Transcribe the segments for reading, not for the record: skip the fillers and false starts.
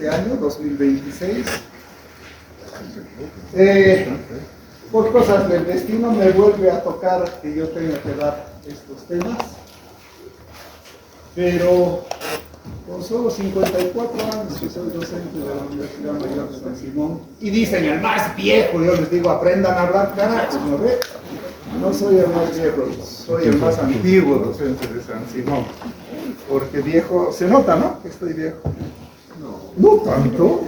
este año, 2026. Por cosas del destino me vuelve a tocar que yo tenga que dar estos temas, pero con solo 54 años que soy docente de la Universidad Mayor de San Simón, y dicen el más viejo, yo les digo aprendan a hablar carajo, ¿no ve? No soy el más viejo, soy el más antiguo docente de San Simón, porque viejo, se nota, ¿no? Que estoy viejo. No tanto.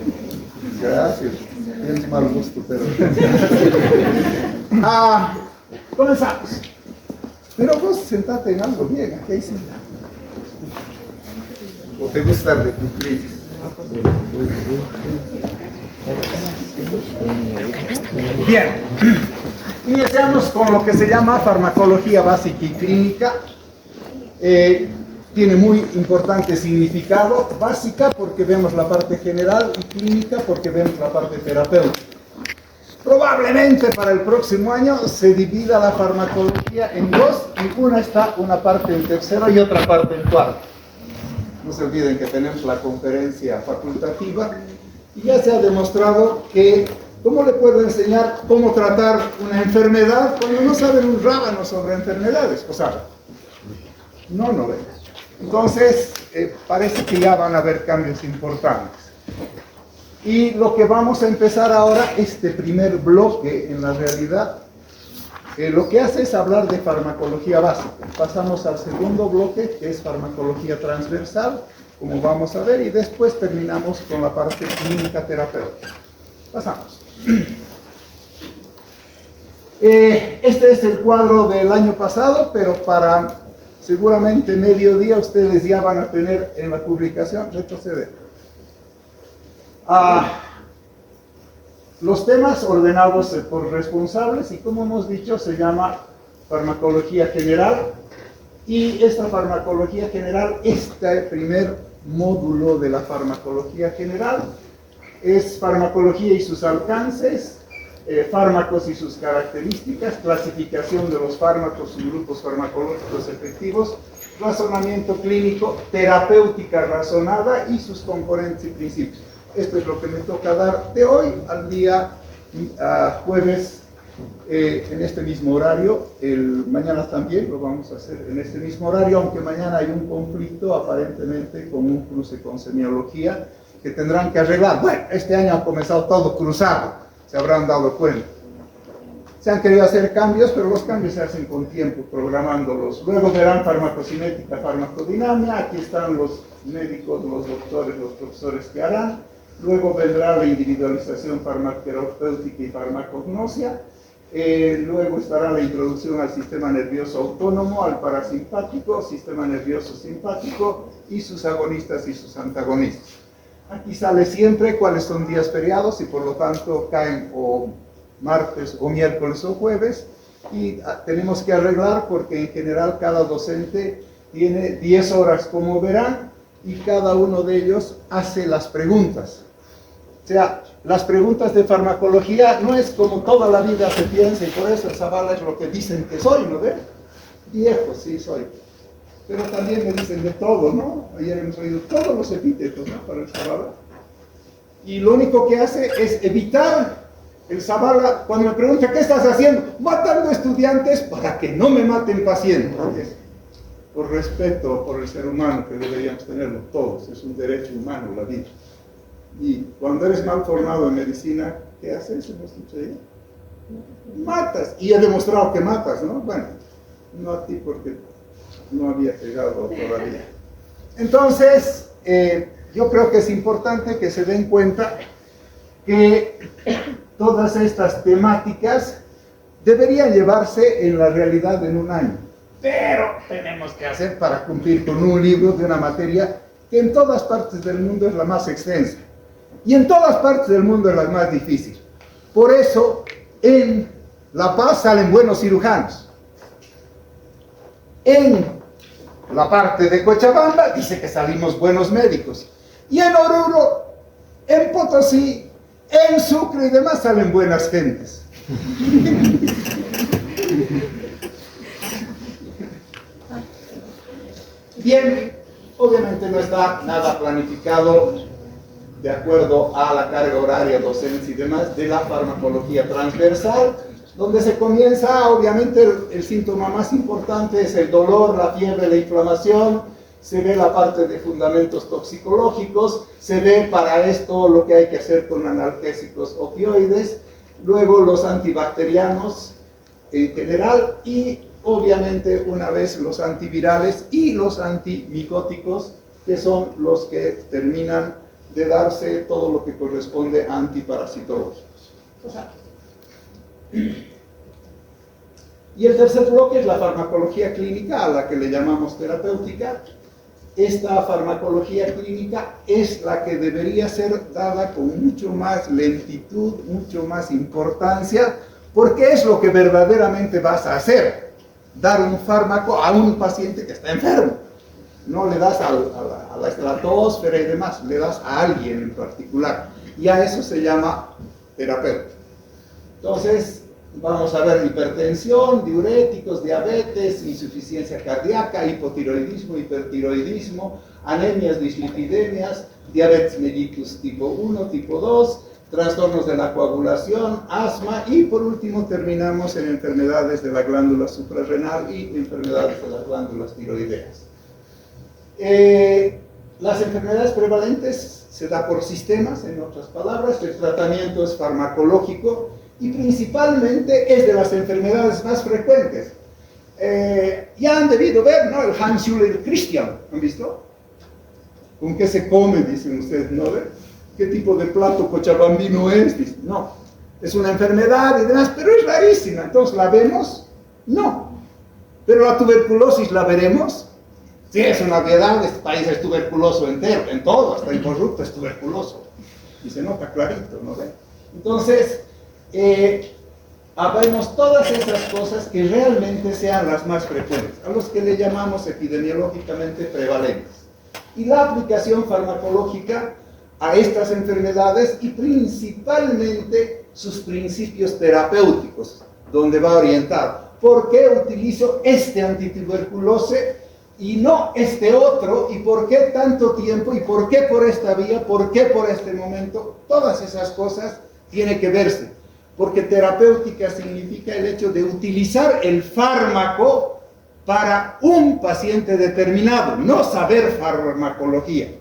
Gracias. Tienes mal gusto, pero... comenzamos. Pero vos sentate en algo bien, aquí hay silla. ¿O te gusta de cumplir? Bien. Iniciamos con lo que se llama farmacología básica y clínica. Tiene muy importante significado. Básica porque vemos la parte general y clínica porque vemos la parte terapéutica. Probablemente para el próximo año se divida la farmacología en dos, y una parte en tercero y otra parte en cuarto. No se olviden que tenemos la conferencia facultativa y ya se ha demostrado que ¿cómo le puedo enseñar cómo tratar una enfermedad cuando no saben un rábano sobre enfermedades? O sea, no ven. Entonces, parece que ya van a haber cambios importantes. Y lo que vamos a empezar ahora, este primer bloque, en la realidad, lo que hace es hablar de farmacología básica. Pasamos al segundo bloque, que es farmacología transversal, como vamos a ver, y después terminamos con la parte clínica terapéutica. Pasamos. Este es el cuadro del año pasado, pero para seguramente mediodía ustedes ya van a tener en la publicación, retroceder. Los temas ordenados por responsables, y como hemos dicho, se llama farmacología general, y esta farmacología general, este primer módulo de la farmacología general, es farmacología y sus alcances, fármacos y sus características, clasificación de los fármacos y grupos farmacológicos efectivos, razonamiento clínico, terapéutica razonada y sus componentes y principios. Esto es lo que me toca dar de hoy al día jueves en este mismo horario. Mañana también lo vamos a hacer en este mismo horario, aunque mañana hay un conflicto aparentemente con un cruce con semiología que tendrán que arreglar. Bueno, este año ha comenzado todo cruzado, se habrán dado cuenta. Se han querido hacer cambios, pero los cambios se hacen con tiempo, programándolos. Luego verán farmacocinética, farmacodinamia. Aquí están los médicos, los doctores, los profesores que harán. Luego vendrá la individualización farmacoterapéutica y farmacognosia. Luego estará la introducción al sistema nervioso autónomo, al parasimpático, sistema nervioso simpático y sus agonistas y sus antagonistas. Aquí sale siempre cuáles son días feriados y por lo tanto caen o martes o miércoles o jueves, y tenemos que arreglar porque en general cada docente tiene 10 horas, como verán, y cada uno de ellos hace las preguntas. O sea, las preguntas de farmacología no es como toda la vida se piensa, y por eso el Zavala es lo que dicen que soy, ¿no ve? Viejo, sí soy. Pero también me dicen de todo, ¿no? Ayer hemos oído todos los epítetos, ¿no? Para el Zavala. Y lo único que hace es evitar el Zavala, cuando me pregunta, ¿qué estás haciendo? Matando estudiantes para que no me maten pacientes. Por respeto por el ser humano, que deberíamos tenerlo todos, es un derecho humano la vida. Y cuando eres mal formado en medicina, ¿qué haces? ¿Hemos dicho ahí? Matas, y he demostrado que matas, ¿no? Bueno, no a ti porque no había llegado todavía. Entonces, yo creo que es importante que se den cuenta que todas estas temáticas deberían llevarse en la realidad en un año. Pero tenemos que hacer para cumplir con un libro de una materia que en todas partes del mundo es la más extensa. Y en todas partes del mundo es la más difícil. Por eso, en La Paz salen buenos cirujanos. En la parte de Cochabamba dice que salimos buenos médicos. Y en Oruro, en Potosí, en Sucre y demás salen buenas gentes. Bien, obviamente no está nada planificado de acuerdo a la carga horaria, docencia y demás, de la farmacología transversal, donde se comienza, obviamente, el síntoma más importante es el dolor, la fiebre, la inflamación, se ve la parte de fundamentos toxicológicos, se ve para esto lo que hay que hacer con analgésicos opioides, luego los antibacterianos en general y obviamente una vez los antivirales y los antimicóticos, que son los que terminan de darse todo lo que corresponde a antiparasitológicos. Y el tercer bloque es la farmacología clínica, a la que le llamamos terapéutica. Esta farmacología clínica es la que debería ser dada con mucho más lentitud, mucho más importancia, porque es lo que verdaderamente vas a hacer, dar un fármaco a un paciente que está enfermo. No le das a la estratosfera y demás, le das a alguien en particular, y a eso se llama terapeuta. Entonces, vamos a ver hipertensión, diuréticos, diabetes, insuficiencia cardíaca, hipotiroidismo, hipertiroidismo, anemias, dislipidemias, diabetes mellitus tipo 1, tipo 2, trastornos de la coagulación, asma y por último terminamos en enfermedades de la glándula suprarrenal y enfermedades de las glándulas tiroideas. Las enfermedades prevalentes se da por sistemas, en otras palabras, el tratamiento es farmacológico y principalmente es de las enfermedades más frecuentes. Ya han debido ver, ¿no? El Hans Schüller Christian, ¿han visto? ¿Con qué se come? Dicen ustedes, ¿no? ¿Qué tipo de plato cochabambino es? Dicen, no, es una enfermedad y demás, pero es rarísima. Entonces, ¿la vemos? No. ¿Pero la tuberculosis la veremos? Sí, es una obviedad, este país es tuberculoso entero, en todo, hasta incorrupto es tuberculoso. Y se nota clarito, ¿no ven? Entonces, habemos todas esas cosas que realmente sean las más frecuentes, a los que le llamamos epidemiológicamente prevalentes. Y la aplicación farmacológica a estas enfermedades y principalmente sus principios terapéuticos, donde va orientado. ¿Por qué utilizo este antituberculose y no este otro? ¿Y por qué tanto tiempo? ¿Y por qué por esta vía? ¿Por qué por este momento? Todas esas cosas tienen que verse, porque terapéutica significa el hecho de utilizar el fármaco para un paciente determinado, no saber farmacología.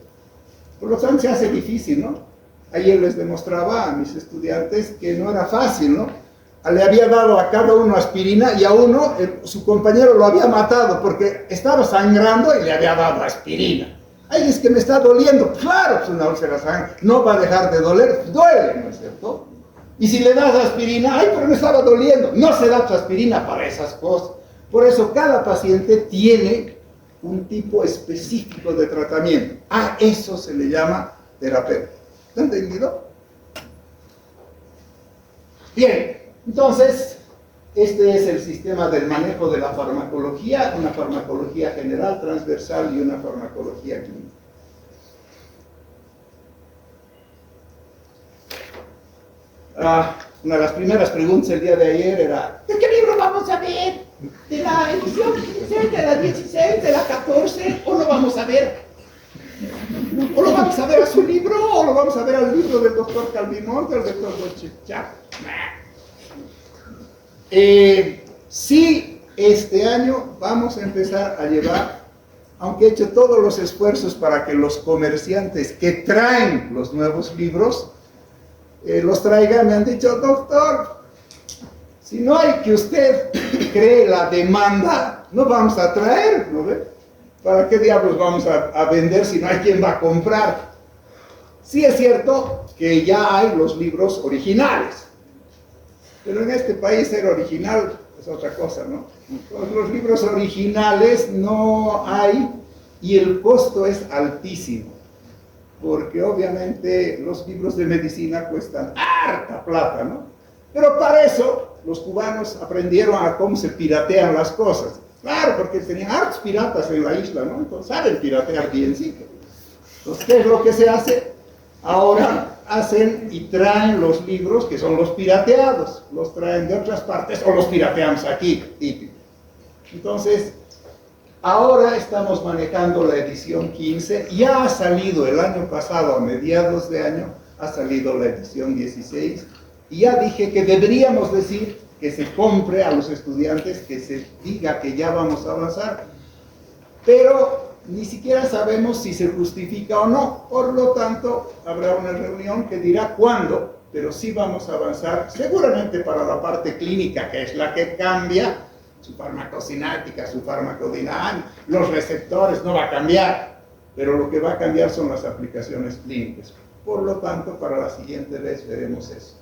Por lo tanto se hace difícil, ¿no? Ayer les demostraba a mis estudiantes que no era fácil, ¿no? Le había dado a cada uno aspirina y a uno, su compañero lo había matado porque estaba sangrando y le había dado aspirina. Ay, es que me está doliendo. Claro, pues una úlcera sangre no va a dejar de doler, duele, ¿no es cierto? Y si le das aspirina, ay, pero me estaba doliendo. No se da aspirina para esas cosas. Por eso cada paciente tiene un tipo específico de tratamiento. A eso se le llama terapeuta. ¿Está entendido? Bien, entonces, este es el sistema del manejo de la farmacología, una farmacología general, transversal y una farmacología clínica. Una de las primeras preguntas el día de ayer era: ¿de qué libro vamos a ver? ¿De la edición 16, de la 16, de la 14? ¿O lo vamos a ver? ¿O lo vamos a ver a su libro? ¿O lo vamos a ver al libro del doctor Calvimont, del doctor Bochechak? Sí, este año vamos a empezar a llevar, aunque he hecho todos los esfuerzos para que los comerciantes que traen los nuevos libros los traigan, me han dicho: doctor, si no hay que usted cree la demanda, no vamos a traer, ¿no ve? ¿Para qué diablos vamos a vender si no hay quien va a comprar? Sí es cierto que ya hay los libros originales, pero en este país ser original es otra cosa, ¿no? Los libros originales no hay y el costo es altísimo, porque obviamente los libros de medicina cuestan harta plata, ¿no? Pero para eso los cubanos aprendieron a cómo se piratean las cosas. Claro, porque tenían hartos piratas en la isla, ¿no? Entonces saben piratear biencito. Entonces, ¿qué es lo que se hace? Ahora hacen y traen los libros que son los pirateados, los traen de otras partes o los pirateamos aquí, típico. Entonces, Ahora estamos manejando la edición 15, ya ha salido el año pasado, a mediados de año, ha salido la edición 16, y ya dije que deberíamos decir que se compre a los estudiantes, que se diga que ya vamos a avanzar, pero ni siquiera sabemos si se justifica o no, por lo tanto habrá una reunión que dirá cuándo, pero sí vamos a avanzar, seguramente para la parte clínica, que es la que cambia, su farmacocinética, su farmacodinámica, los receptores, no va a cambiar, pero lo que va a cambiar son las aplicaciones clínicas. Por lo tanto, para la siguiente vez veremos eso.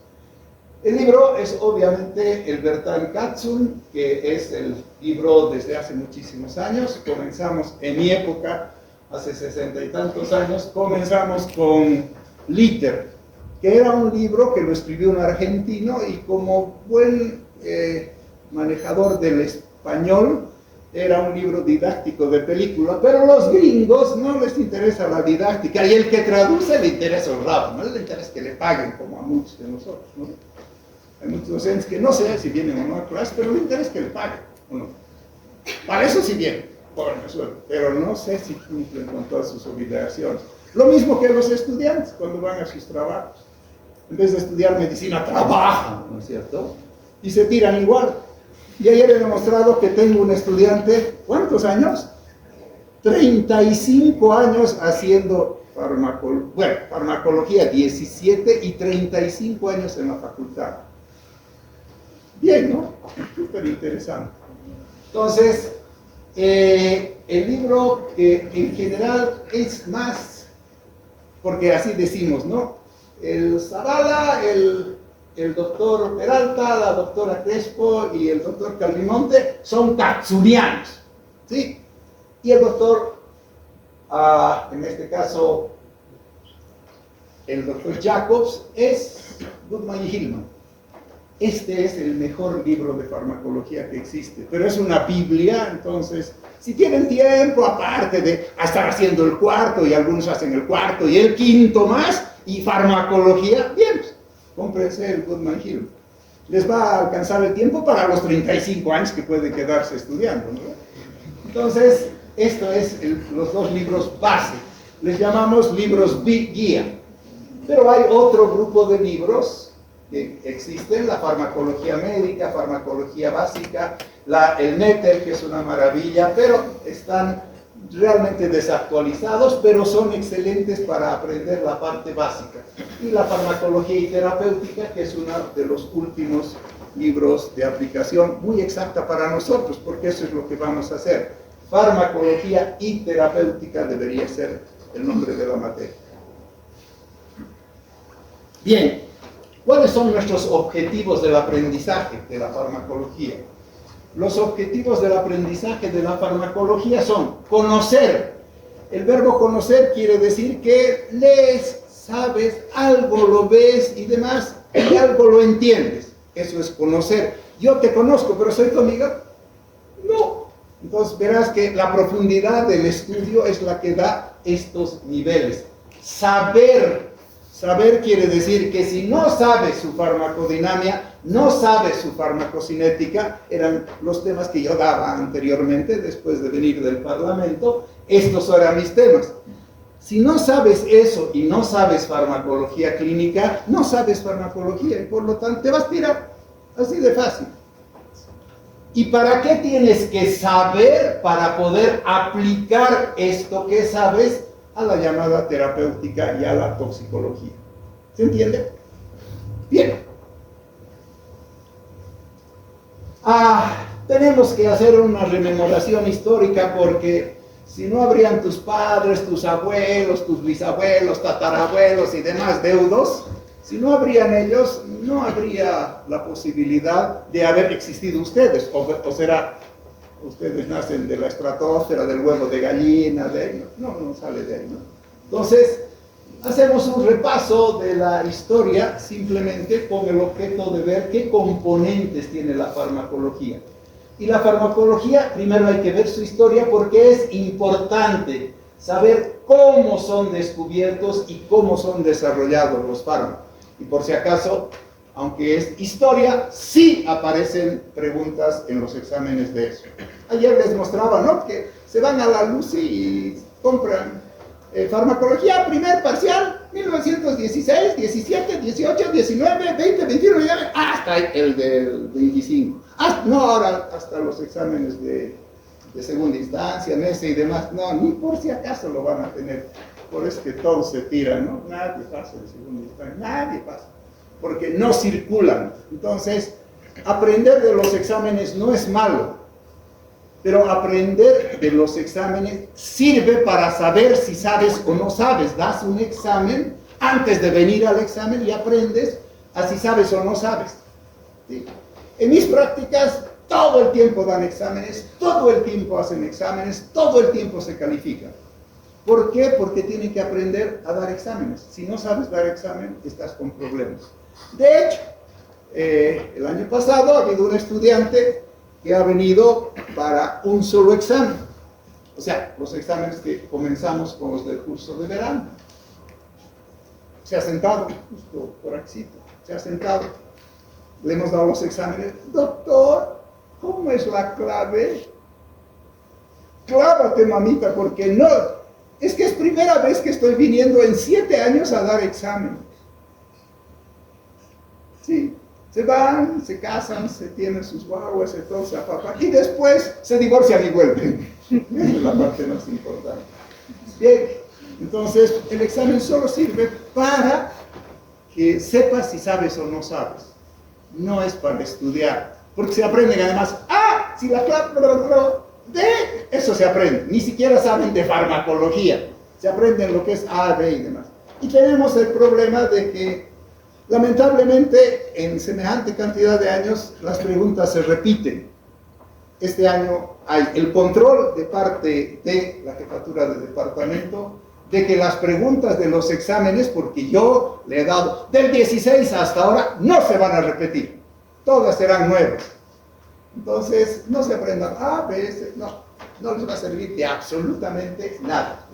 El libro es obviamente el Bertan-Katzun, que es el libro desde hace muchísimos años. Comenzamos en mi época, hace 60 y tantos años, comenzamos con Liter, que era un libro que lo escribió un argentino y como buen manejador del español, era un libro didáctico de película, pero a los gringos no les interesa la didáctica, y el que traduce le interesa el rabo, no le interesa que le paguen como a muchos de nosotros, ¿no? Hay muchos docentes que no sé si vienen o no a clase, pero le interesa que le paguen, ¿o no? Para eso sí vienen, cobran el sueldo, pero no sé si cumplen con todas sus obligaciones. Lo mismo que los estudiantes cuando van a sus trabajos. En vez de estudiar medicina, trabajan, ¿no es cierto? Y se tiran igual. Y ayer he demostrado que tengo un estudiante, ¿cuántos años? 35 años haciendo farmacología, 17 y 35 años en la facultad. Bien, ¿no? Súper interesante. Entonces, el libro en general es más, porque así decimos, ¿no? El Zavala, el doctor Peralta, la doctora Crespo y el doctor Calvimonte son katsunianos, ¿sí? Y el doctor, en este caso, el doctor Jacobs es Goodman y Hillman. Este es el mejor libro de farmacología que existe, pero es una biblia, entonces, si tienen tiempo, aparte de estar haciendo el cuarto, y algunos hacen el cuarto y el quinto más, y farmacología, bien, cómprense el Goodman Hillman. Les va a alcanzar el tiempo para los 35 años que pueden quedarse estudiando, ¿no? Entonces, esto es los dos libros base. Les llamamos libros guía. Pero hay otro grupo de libros que existen, la farmacología médica, farmacología básica, el Netter, que es una maravilla, pero están realmente desactualizados, pero son excelentes para aprender la parte básica. Y la farmacología y terapéutica, que es uno de los últimos libros de aplicación muy exacta para nosotros, porque eso es lo que vamos a hacer. Farmacología y terapéutica debería ser el nombre de la materia. Bien, ¿cuáles son nuestros objetivos del aprendizaje de la farmacología? Los objetivos del aprendizaje de la farmacología son conocer. El verbo conocer quiere decir que lees, sabes, algo lo ves y demás, y algo lo entiendes. Eso es conocer. Yo te conozco, pero ¿soy tu amiga? No. Entonces verás que la profundidad del estudio es la que da estos niveles. Saber quiere decir que si no sabes su farmacodinámica, no sabes su farmacocinética, eran los temas que yo daba anteriormente, después de venir del Parlamento, estos eran mis temas. Si no sabes eso y no sabes farmacología clínica, no sabes farmacología y por lo tanto te vas a tirar, así de fácil. ¿Y para qué tienes que saber para poder aplicar esto que sabes a la llamada terapéutica y a la toxicología? ¿Se entiende? Bien. Tenemos que hacer una rememoración histórica porque si no habrían tus padres, tus abuelos, tus bisabuelos, tatarabuelos y demás deudos, si no habrían ellos, no habría la posibilidad de haber existido ustedes. O será, ustedes nacen de la estratosfera, del huevo de gallina, no sale de ahí, ¿no? Entonces, hacemos un repaso de la historia simplemente con el objeto de ver qué componentes tiene la farmacología. Y la farmacología, primero hay que ver su historia porque es importante saber cómo son descubiertos y cómo son desarrollados los fármacos. Y por si acaso, aunque es historia, sí aparecen preguntas en los exámenes de eso. Ayer les mostraba, ¿no?, que se van a la luz y compran farmacología, primer parcial, 1916, 17, 18, 19, 20, 21, hasta el del 25. No, ahora hasta los exámenes de segunda instancia, MESE y demás, no, ni por si acaso lo van a tener. Por eso que todos se tiran, ¿no? Nadie pasa de segunda instancia, nadie pasa, porque no circulan. Entonces, aprender de los exámenes no es malo, pero aprender de los exámenes sirve para saber si sabes o no sabes. Das un examen antes de venir al examen y aprendes a si sabes o no sabes. ¿Sí? En mis prácticas, todo el tiempo dan exámenes, todo el tiempo hacen exámenes, todo el tiempo se califican. ¿Por qué? Porque tienen que aprender a dar exámenes. Si no sabes dar examen, estás con problemas. De hecho, el año pasado ha habido un estudiante que ha venido para un solo examen. O sea, los exámenes que comenzamos con los del curso de verano. Se ha sentado, justo por aquí, se ha sentado. Le hemos dado los exámenes. Doctor, ¿cómo es la clave? Clávate, mamita, porque no. Es que es primera vez que estoy viniendo en 7 años a dar exámenes. Sí. Se van, se casan, se tienen sus guaguas, todo se apapan, y después se divorcian y vuelven. Esa es la parte más importante. Bien, entonces el examen solo sirve para que sepas si sabes o no sabes. No es para estudiar, porque se aprenden además, si la clave de eso se aprende. Ni siquiera saben de farmacología, se aprenden lo que es A, B y demás. Y tenemos el problema de que lamentablemente, en semejante cantidad de años, las preguntas se repiten. Este año hay el control de parte de la jefatura de departamento de que las preguntas de los exámenes, porque yo le he dado del 16 hasta ahora, no se van a repetir. Todas serán nuevas. Entonces, no se aprendan A, B, C, no les va a servir de absolutamente nada.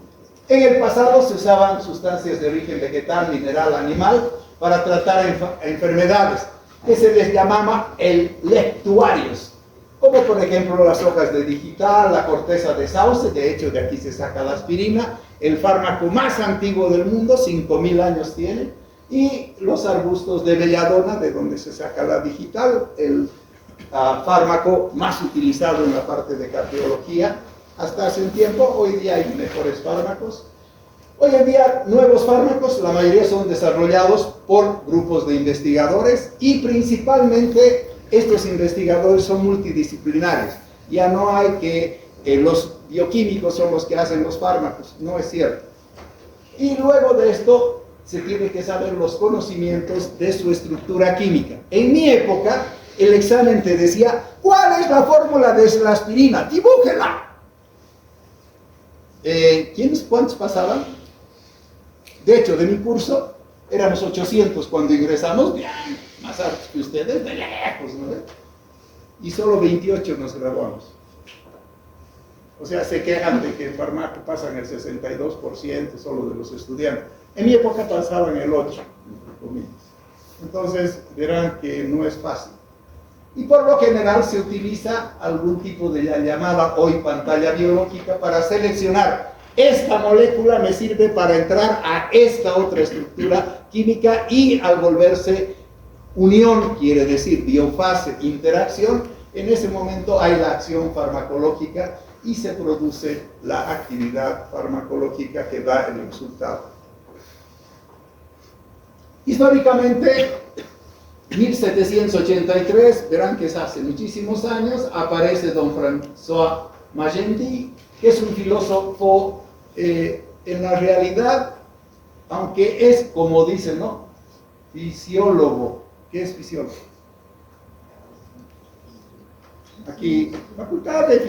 En el pasado se usaban sustancias de origen vegetal, mineral, animal, para tratar enfermedades, que se les llamaba el lectuarios, como por ejemplo las hojas de digital, la corteza de sauce, de hecho de aquí se saca la aspirina, el fármaco más antiguo del mundo, 5000 años tiene, y los arbustos de belladona, de donde se saca la digital, el fármaco más utilizado en la parte de cardiología hasta hace un tiempo. Hoy día hay mejores fármacos. Hoy en día, nuevos fármacos, la mayoría son desarrollados por grupos de investigadores y principalmente estos investigadores son multidisciplinarios. Ya no hay que los bioquímicos son los que hacen los fármacos, no es cierto. Y luego de esto se tiene que saber los conocimientos de su estructura química. En mi época, el examen te decía, ¿cuál es la fórmula de la aspirina? ¡Dibújela! ¿Cuántos pasaban? De hecho, de mi curso, éramos 800 cuando ingresamos, bien, más altos que ustedes, de lejos, ¿no? Y solo 28 nos graduamos. O sea, se quejan de que el farmaco pasan el 62% solo de los estudiantes. En mi época pasaban el 8%, entre comillas. Entonces, verán que no es fácil. Y por lo general se utiliza algún tipo de la llamada hoy pantalla biológica para seleccionar. Esta molécula me sirve para entrar a esta otra estructura química y al volverse unión, quiere decir biofase, interacción, en ese momento hay la acción farmacológica y se produce la actividad farmacológica que da el resultado. Históricamente, 1783, verán que es hace muchísimos años, aparece don François Magendie, que es un filósofo en la realidad, aunque es, como dicen, ¿no? Fisiólogo. ¿Qué es fisiólogo? Aquí, facultad de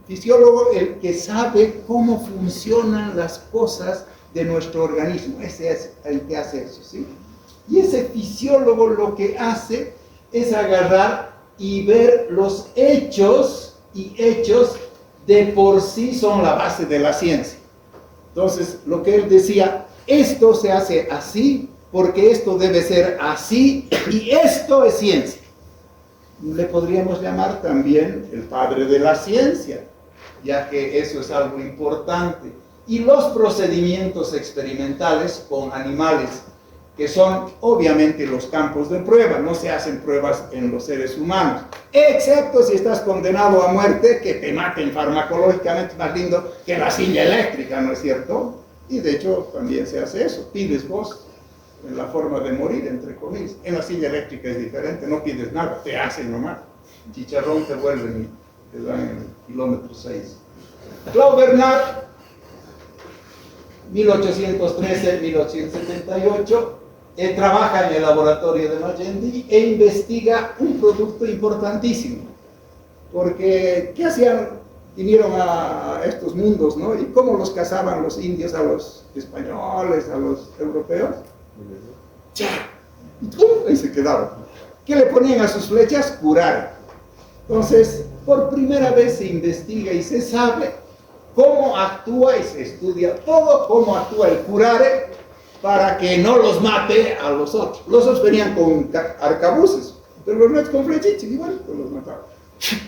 fisiólogo, el que sabe cómo funcionan las cosas de nuestro organismo. Ese es el que hace eso, ¿sí? Y ese fisiólogo lo que hace es agarrar y ver los hechos, y hechos de por sí son la base de la ciencia. Entonces, lo que él decía, esto se hace así, porque esto debe ser así, y esto es ciencia. Le podríamos llamar también el padre de la ciencia. ya que eso es algo importante. Y los procedimientos experimentales con animales, que son obviamente los campos de prueba, no se hacen pruebas en los seres humanos, excepto si estás condenado a muerte, que te maten farmacológicamente, más lindo que la silla eléctrica, ¿no es cierto? Y de hecho también se hace eso, pides vos en la forma de morir, entre comillas. En la silla eléctrica es diferente, no pides nada, te hacen nomás. Chicharrón te vuelven y te dan en el kilómetro 6. Claude Bernard, 1813-1878, trabaja en el laboratorio de Magendie e investiga un producto importantísimo. Porque, ¿qué hacían? Vinieron a estos mundos, ¿no? ¿Y cómo los cazaban los indios a los españoles, a los europeos? ¡Cha! Y ¡pum! Ahí se quedaban. ¿Qué le ponían a sus flechas? Curar. Entonces, por primera vez se investiga y se sabe cómo actúa y se estudia todo cómo actúa el curare para que no los mate a los otros. Los otros venían con arcabuces, pero los nuestros con flechitas, igualito los mataban.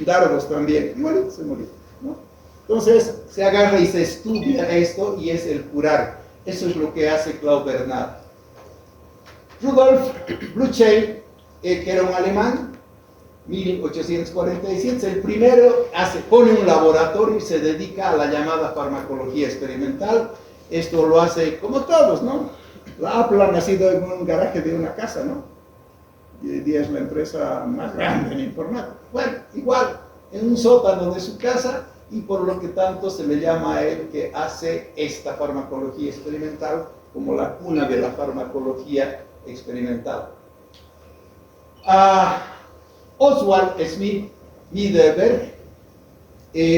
Dardos también, igualito se morían, ¿no? Entonces, se agarra y se estudia esto y es el curare. Eso es lo que hace Claude Bernard. Rudolf Blücher, que era un alemán, 1847, el primero pone un laboratorio y se dedica a la llamada farmacología experimental. Esto lo hace como todos, ¿no? La Apple ha nacido en un garaje de una casa, ¿no? Y hoy día es la empresa más grande en informática. Bueno, igual, en un sótano de su casa, y por lo que tanto se le llama a él que hace esta farmacología experimental como la cuna de la farmacología experimental. Oswald Smith Miderberg,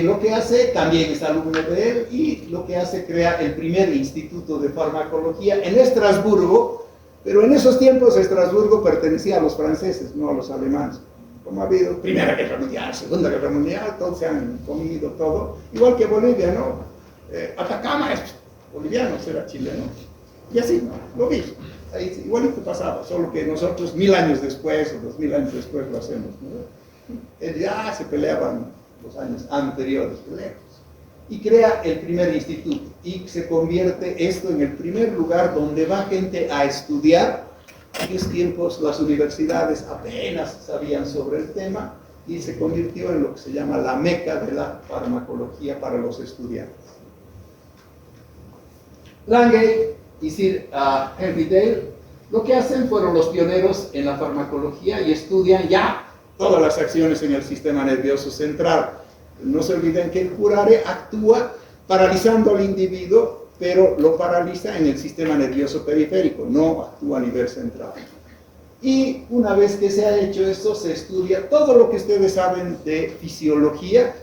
lo que hace, también es alumno de él, y lo que hace, crea el primer instituto de farmacología en Estrasburgo, pero en esos tiempos Estrasburgo pertenecía a los franceses, no a los alemanes. Como ha habido Primera Guerra Mundial, Segunda Guerra Mundial, todos se han comido todo, igual que Bolivia, ¿no? Atacama es boliviano, será chileno, y así, ¿no? Lo mismo. Ahí, igualito pasaba, solo que nosotros 1000 años después o 2000 años después lo hacemos, ¿no? Ya se peleaban los años anteriores, lejos, y crea el primer instituto y se convierte esto en el primer lugar donde va gente a estudiar. En aquellos tiempos las universidades apenas sabían sobre el tema y se convirtió en lo que se llama la meca de la farmacología para los estudiantes. Lange y Sir Henry Dale, lo que hacen fueron los pioneros en la farmacología y estudian ya todas las acciones en el sistema nervioso central. No se olviden que el curare actúa paralizando al individuo, pero lo paraliza en el sistema nervioso periférico, no actúa a nivel central. Y una vez que se ha hecho esto, se estudia todo lo que ustedes saben de fisiología,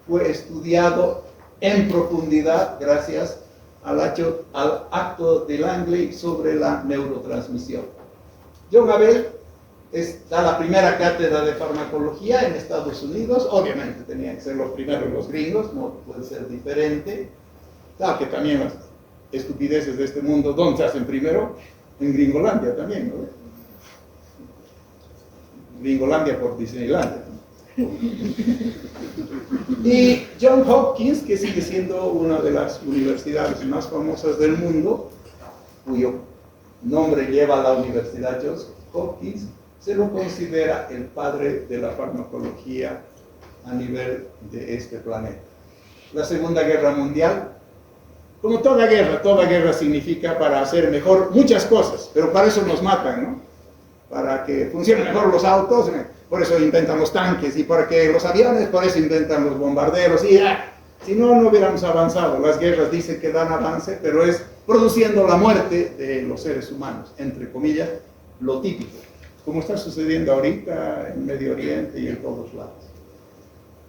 fue estudiado en profundidad gracias al acto de Langley sobre la neurotransmisión. John Abel da la primera cátedra de farmacología en Estados Unidos, obviamente tenían que ser los primeros los gringos, no puede ser diferente. Claro que también las estupideces de este mundo, ¿dónde se hacen primero? En Gringolandia también, ¿no? Gringolandia por Disneylandia. Y John Hopkins, que sigue siendo una de las universidades más famosas del mundo, cuyo nombre lleva la Universidad Johns Hopkins, se lo considera el padre de la farmacología a nivel de este planeta. La Segunda Guerra Mundial, como toda guerra significa para hacer mejor muchas cosas, pero para eso nos matan, ¿no? Para que funcionen mejor los autos, por eso inventan los tanques, y para que los aviones, por eso inventan los bombarderos, y si no, no hubiéramos avanzado. Las guerras dicen que dan avance, pero es produciendo la muerte de los seres humanos, entre comillas, lo típico, como está sucediendo ahorita en Medio Oriente y en todos lados.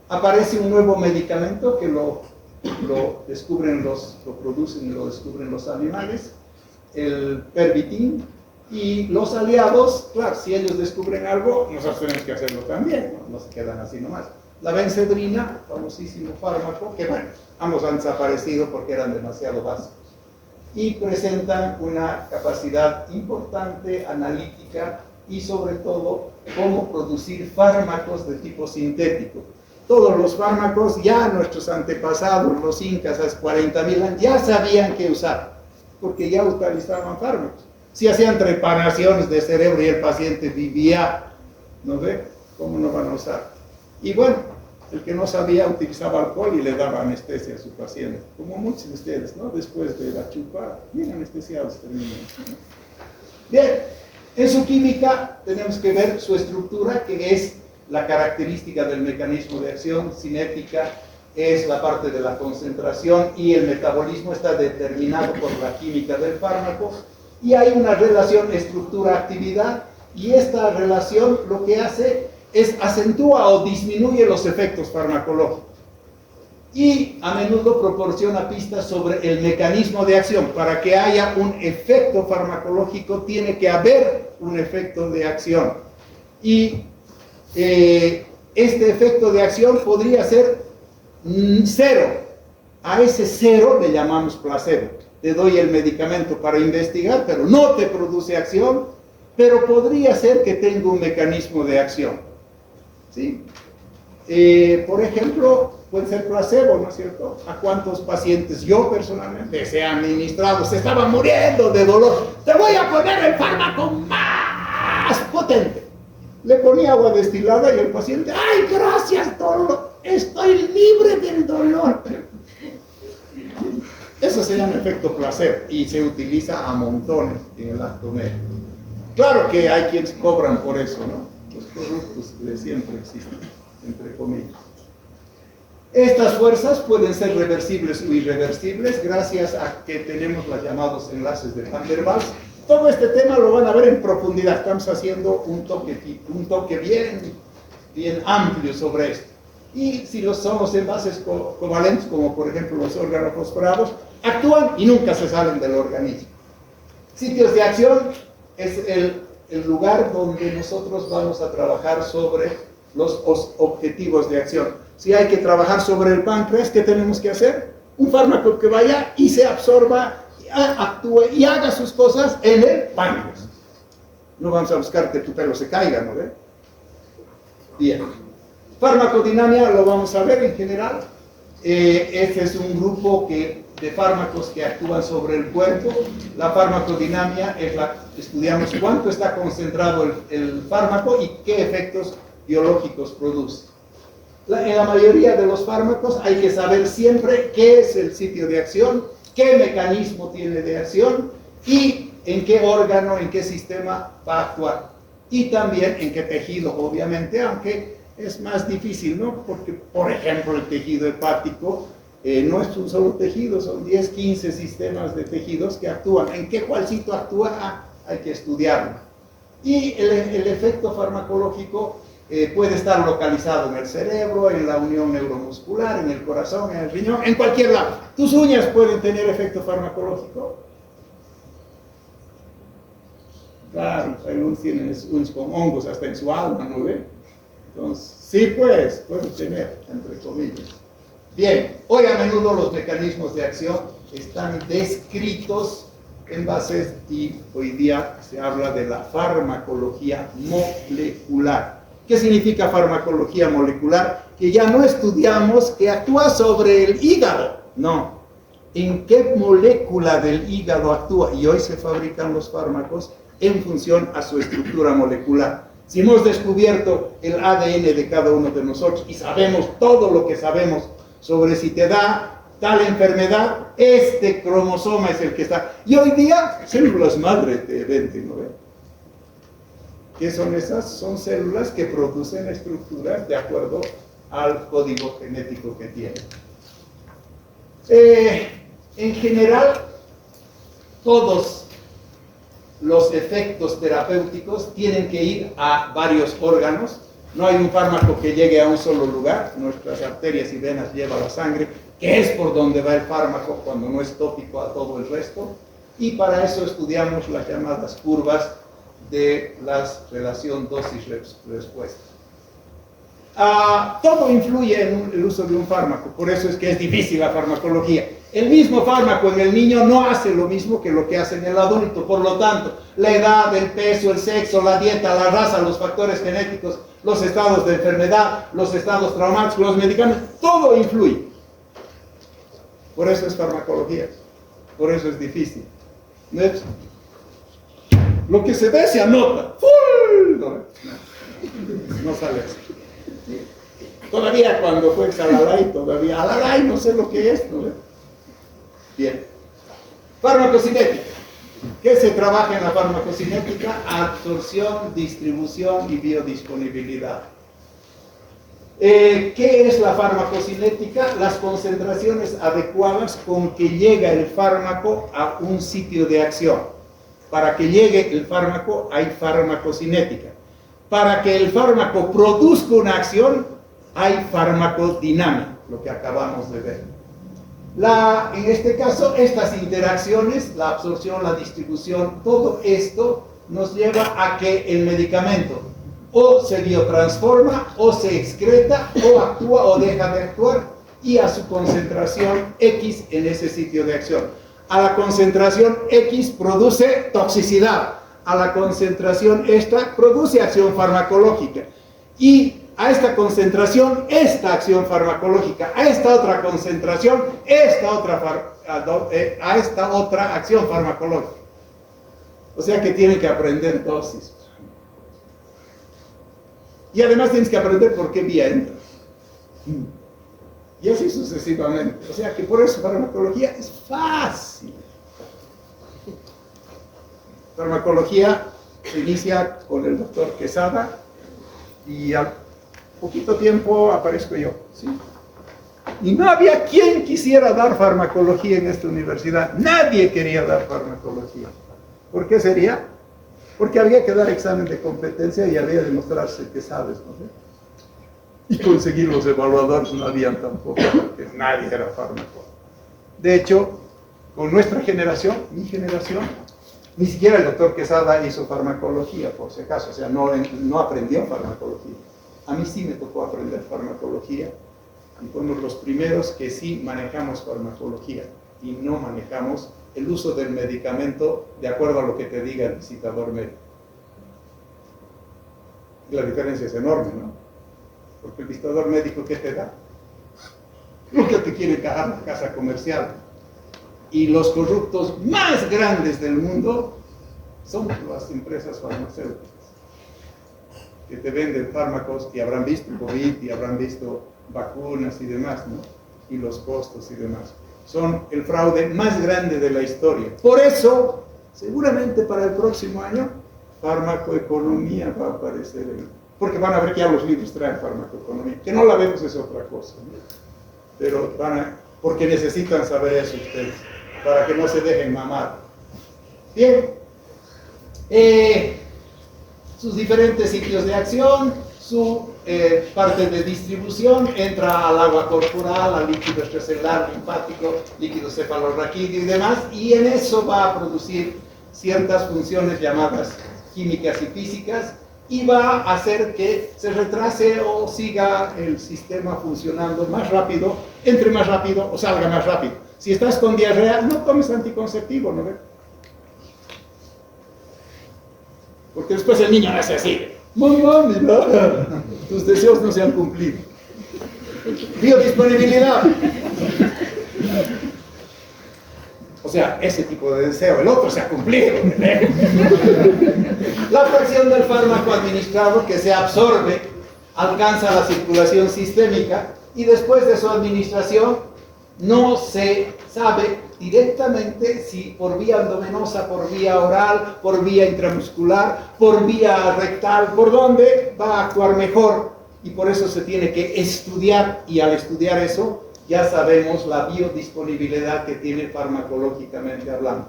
Aparece un nuevo medicamento que lo descubren lo producen y lo descubren los animales, el Pervitin, y los aliados, claro, si ellos descubren algo, nosotros tenemos que hacerlo también, no se quedan así nomás. La bencedrina, famosísimo fármaco, que bueno, ambos han desaparecido porque eran demasiado básicos, y presentan una capacidad importante, analítica, y sobre todo, cómo producir fármacos de tipo sintético. todos los fármacos, ya nuestros antepasados, los incas, hace 40.000 años, ya sabían qué usar, porque ya utilizaban fármacos. Si hacían trepanaciones de cerebro y el paciente vivía, ¿no ve? ¿Cómo no van a usar? Y bueno, el que no sabía utilizaba alcohol y le daba anestesia a su paciente, como muchos de ustedes, ¿no? Después de la chupada, bien anestesiados terminan, ¿no? Bien, en su química tenemos que ver su estructura, que es la característica del mecanismo de acción. Cinética es la parte de la concentración y el metabolismo está determinado por la química del fármaco, y hay una relación estructura-actividad, y esta relación lo que hace es acentúa o disminuye los efectos farmacológicos y a menudo proporciona pistas sobre el mecanismo de acción. Para que haya un efecto farmacológico tiene que haber un efecto de acción, y este efecto de acción podría ser cero. A ese cero le llamamos placebo. Te doy el medicamento para investigar, pero no te produce acción, pero podría ser que tenga un mecanismo de acción, ¿sí? Por ejemplo, puede ser placebo, ¿no es cierto? ¿A cuántos pacientes yo personalmente se he administrado? Se estaban muriendo de dolor. Te voy a poner el fármaco más potente. Le ponía agua destilada y el paciente, ¡ay, gracias, dolor! Estoy libre del dolor. Eso se llama efecto placebo y se utiliza a montones en el acto médico. Claro que hay quienes cobran por eso, ¿no? Los corruptos de siempre existen, entre comillas. Estas fuerzas pueden ser reversibles o irreversibles gracias a que tenemos los llamados enlaces de Van der Waals. Todo este tema lo van a ver en profundidad. Estamos haciendo un toque bien amplio sobre esto. Y si son los enlaces covalentes, como por ejemplo los organofosforados, actúan y nunca se salen del organismo. Sitios de acción es el lugar donde nosotros vamos a trabajar sobre los objetivos de acción. Si hay que trabajar sobre el páncreas, ¿qué tenemos que hacer? Un fármaco que vaya y se absorba, actúe y haga sus cosas en el páncreas. No vamos a buscar que tu pelo se caiga, ¿no ve? Bien. Farmacodinamia lo vamos a ver en general. Este es un grupo de fármacos que actúan sobre el cuerpo. La farmacodinamia estudiamos cuánto está concentrado el fármaco y qué efectos biológicos produce. En la mayoría de los fármacos hay que saber siempre qué es el sitio de acción, qué mecanismo tiene de acción y en qué órgano, en qué sistema va a actuar. Y también en qué tejido, obviamente, aunque es más difícil, ¿no? Porque, por ejemplo, el tejido hepático no es un solo tejido, son 10, 15 sistemas de tejidos que actúan. ¿En qué cuál sitio actúa? Hay que estudiarlo. Y el efecto farmacológico puede estar localizado en el cerebro, en la unión neuromuscular, en el corazón, en el riñón, en cualquier lado. ¿Tus uñas pueden tener efecto farmacológico? Claro, algunos tienen uñas con hongos hasta en su alma, ¿no ve? Entonces, sí, pues, pueden tener, entre comillas. Bien, hoy a menudo los mecanismos de acción están descritos en bases y hoy día se habla de la farmacología molecular. ¿Qué significa farmacología molecular? Que ya no estudiamos que actúa sobre el hígado, no. ¿En qué molécula del hígado actúa? Y hoy se fabrican los fármacos en función a su estructura molecular. Si hemos descubierto el ADN de cada uno de nosotros y sabemos todo lo que sabemos sobre si te da tal enfermedad, este cromosoma es el que está. Y hoy día, células madre te venden, ¿no ven? ¿Qué son esas? Son células que producen estructuras de acuerdo al código genético que tienen. En general, todos los efectos terapéuticos tienen que ir a varios órganos. No hay un fármaco que llegue a un solo lugar. Nuestras arterias y venas llevan la sangre, que es por donde va el fármaco cuando no es tópico a todo el resto. Y para eso estudiamos las llamadas curvas de la relación dosis-respuesta. Todo influye en el uso de un fármaco, por eso es que es difícil la farmacología. El mismo fármaco en el niño no hace lo mismo que lo que hace en el adulto, por lo tanto, la edad, el peso, el sexo, la dieta, la raza, los factores genéticos, los estados de enfermedad, los estados traumáticos, los medicamentos, todo influye. Por eso es farmacología, por eso es difícil. ¿No es? Lo que se ve se anota. No sale eso. Todavía cuando fue Xalalay, todavía Alalay, no sé lo que es. ¿No? Bien. Farmacocinética. ¿Qué se trabaja en la farmacocinética? Absorción, distribución y biodisponibilidad. ¿Qué es la farmacocinética? Las concentraciones adecuadas con que llega el fármaco a un sitio de acción. Para que llegue el fármaco hay farmacocinética. Para que el fármaco produzca una acción hay farmacodinámica, lo que acabamos de ver. En este caso, estas interacciones, la absorción, la distribución, todo esto nos lleva a que el medicamento o se biotransforma, o se excreta, o actúa o deja de actuar, y a su concentración X en ese sitio de acción. A la concentración X produce toxicidad, a la concentración esta produce acción farmacológica, y a esta concentración, esta acción farmacológica, a esta otra concentración, a esta otra acción farmacológica. O sea que tienen que aprender dosis. Y además tienes que aprender por qué vía entra. Y así sucesivamente. O sea que por eso farmacología es fácil. Farmacología se inicia con el doctor Quesada y al poquito tiempo aparezco yo, ¿sí? Y no había quien quisiera dar farmacología en esta universidad. Nadie quería dar farmacología. ¿Por qué sería? Porque había que dar examen de competencia y había que demostrarse que sabes, ¿no? Y conseguir los evaluadores no habían tampoco, porque nadie era fármaco. De hecho, con nuestra generación, mi generación, ni siquiera el doctor Quesada hizo farmacología, por si acaso, o sea, no aprendió farmacología. A mí sí me tocó aprender farmacología, y fuimos los primeros que sí manejamos farmacología, y no manejamos el uso del medicamento de acuerdo a lo que te diga el visitador médico. La diferencia es enorme, ¿no? Porque el visitador médico, ¿qué te da? Lo que te quiere encajar la casa comercial. Y los corruptos más grandes del mundo son las empresas farmacéuticas, que te venden fármacos y habrán visto COVID y habrán visto vacunas y demás, ¿no? Y los costos y demás. Son el fraude más grande de la historia. Por eso, seguramente para el próximo año, farmacoeconomía va a aparecer, porque van a ver que ya los libros traen farmacoeconomía. Que no la vemos es otra cosa, ¿no? Pero porque necesitan saber eso ustedes, para que no se dejen mamar. Bien. Sus diferentes sitios de acción, su parte de distribución, entra al agua corporal, al líquido extracelular, linfático, líquido cefalorraquídeo y demás, y en eso va a producir ciertas funciones llamadas químicas y físicas, y va a hacer que se retrase o siga el sistema funcionando más rápido, entre más rápido o salga más rápido. Si estás con diarrea, no tomes anticonceptivo, ¿no ves? Porque después el niño nace así. Mamá, mira, tus deseos no se han cumplido. Biodisponibilidad. O sea, ese tipo de deseo, el otro se ha cumplido. La fracción del fármaco administrado que se absorbe alcanza la circulación sistémica y después de su administración no se sabe directamente si por vía endovenosa, por vía oral, por vía intramuscular, por vía rectal, por dónde va a actuar mejor, y por eso se tiene que estudiar, y al estudiar eso ya sabemos la biodisponibilidad que tiene farmacológicamente hablando.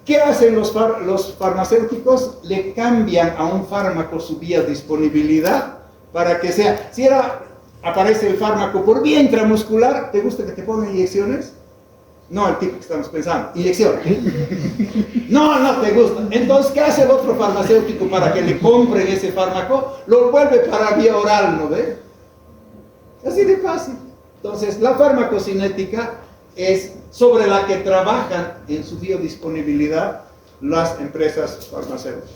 ¿Qué hacen los farmacéuticos? Le cambian a un fármaco su biodisponibilidad para que sea, si aparece el fármaco por vía intramuscular, ¿te gusta que te pongan inyecciones? No, el tipo que estamos pensando, inyección. No, no te gusta. Entonces, ¿qué hace el otro farmacéutico para que le compren ese fármaco? Lo vuelve para vía oral, ¿no ve? Así de fácil. Entonces, la farmacocinética es sobre la que trabajan en su biodisponibilidad las empresas farmacéuticas.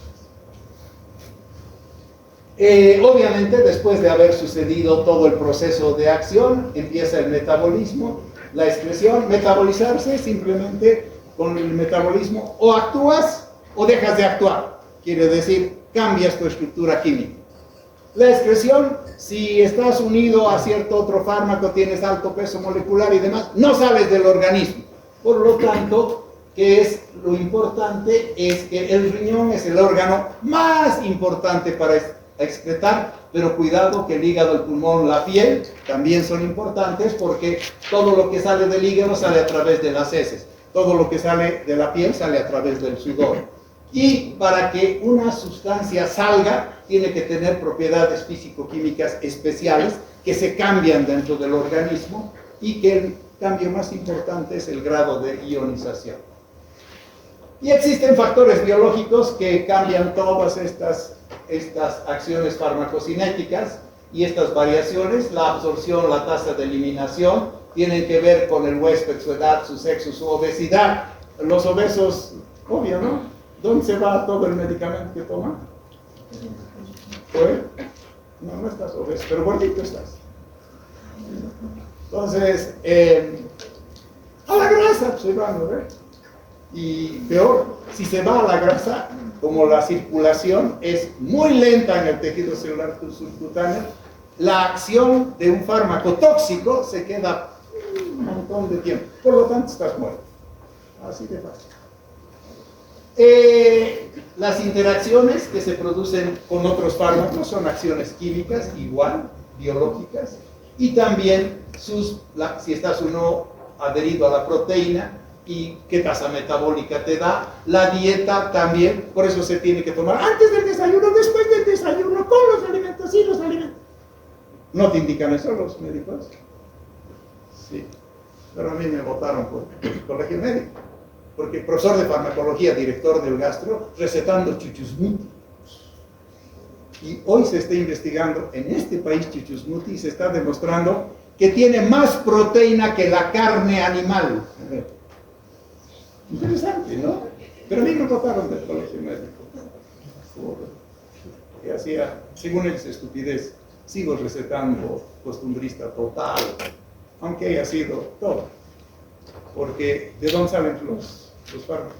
Obviamente, después de haber sucedido todo el proceso de acción, empieza el metabolismo, la excreción. Metabolizarse simplemente con el metabolismo o actúas o dejas de actuar. Quiere decir, cambias tu estructura química. La excreción, si estás unido a cierto otro fármaco, tienes alto peso molecular y demás, no sales del organismo. Por lo tanto, ¿qué es lo importante? Es que el riñón es el órgano más importante para excretar, pero cuidado que el hígado, el pulmón, la piel también son importantes, porque todo lo que sale del hígado sale a través de las heces, todo lo que sale de la piel sale a través del sudor. Y para que una sustancia salga, tiene que tener propiedades físico-químicas especiales que se cambian dentro del organismo, y que el cambio más importante es el grado de ionización. Y existen factores biológicos que cambian todas estas acciones farmacocinéticas, y estas variaciones, la absorción, la tasa de eliminación, tienen que ver con el huésped, su edad, su sexo, su obesidad. Los obesos, obvio, ¿no? ¿Dónde se va todo el medicamento que toma? No, no estás obeso, pero gordito estás. Entonces, a la grasa se va, ¿no? Y peor, si se va a la grasa, como la circulación es muy lenta en el tejido celular subcutáneo, la acción de un fármaco tóxico se queda un montón de tiempo. Por lo tanto, estás muerto. Así de fácil. Las interacciones que se producen con otros fármacos son acciones químicas, igual, biológicas, y también si estás uno adherido a la proteína, y qué tasa metabólica te da, la dieta también. Por eso se tiene que tomar antes del desayuno, después del desayuno, con los alimentos y los alimentos. ¿No te indican eso los médicos? Sí, pero a mí me votaron por el colegio médico, porque el profesor de farmacología, director del gastro, recetando chuchusmuti. Y hoy se está investigando en este país chuchusmuti, y se está demostrando que tiene más proteína que la carne animal. Interesante, ¿no? Pero a mí me votaron del colegio médico. Que hacía, según ellos, estupidez. Sigo recetando, costumbrista total, aunque haya sido todo. Porque, ¿de dónde salen los fármacos?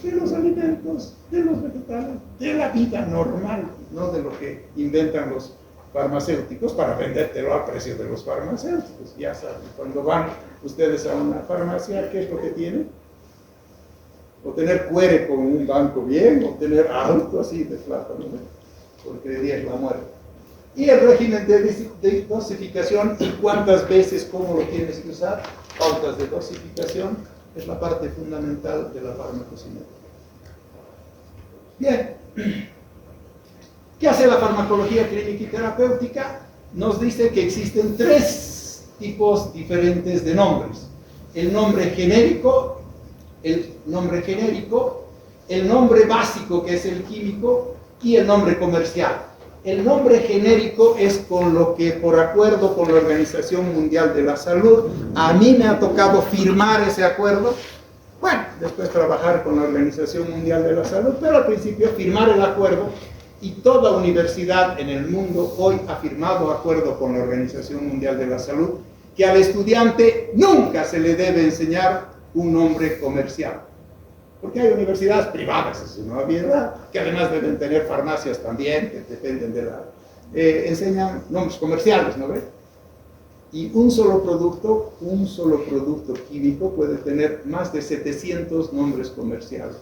De los alimentos, de los vegetales, de la vida normal, no de lo que inventan los farmacéuticos para vendértelo al precio de los farmacéuticos. Ya saben, cuando van ustedes a una farmacia, ¿qué es lo que tienen? O tener cuere con un banco bien, o tener auto así de plata, ¿no? Porque de día es la muerte. Y el régimen de dosificación, y cuántas veces, cómo lo tienes que usar, pautas de dosificación, es la parte fundamental de la farmacocinética. Bien. ¿Qué hace la farmacología clínica y terapéutica? Nos dice que existen 3 tipos diferentes de nombres. El nombre genérico, el nombre básico, que es el químico, y el nombre comercial. El nombre genérico es con lo que, por acuerdo con la Organización Mundial de la Salud, a mí me ha tocado firmar ese acuerdo. Bueno, después trabajar con la Organización Mundial de la Salud, pero al principio firmar el acuerdo. Y toda universidad en el mundo hoy ha firmado acuerdo con la Organización Mundial de la Salud, que al estudiante nunca se le debe enseñar un nombre comercial. Porque hay universidades privadas, es una obviedad, que además deben tener farmacias también, que dependen de la... enseñan nombres comerciales, ¿no ve? Y un solo producto químico puede tener más de 700 nombres comerciales.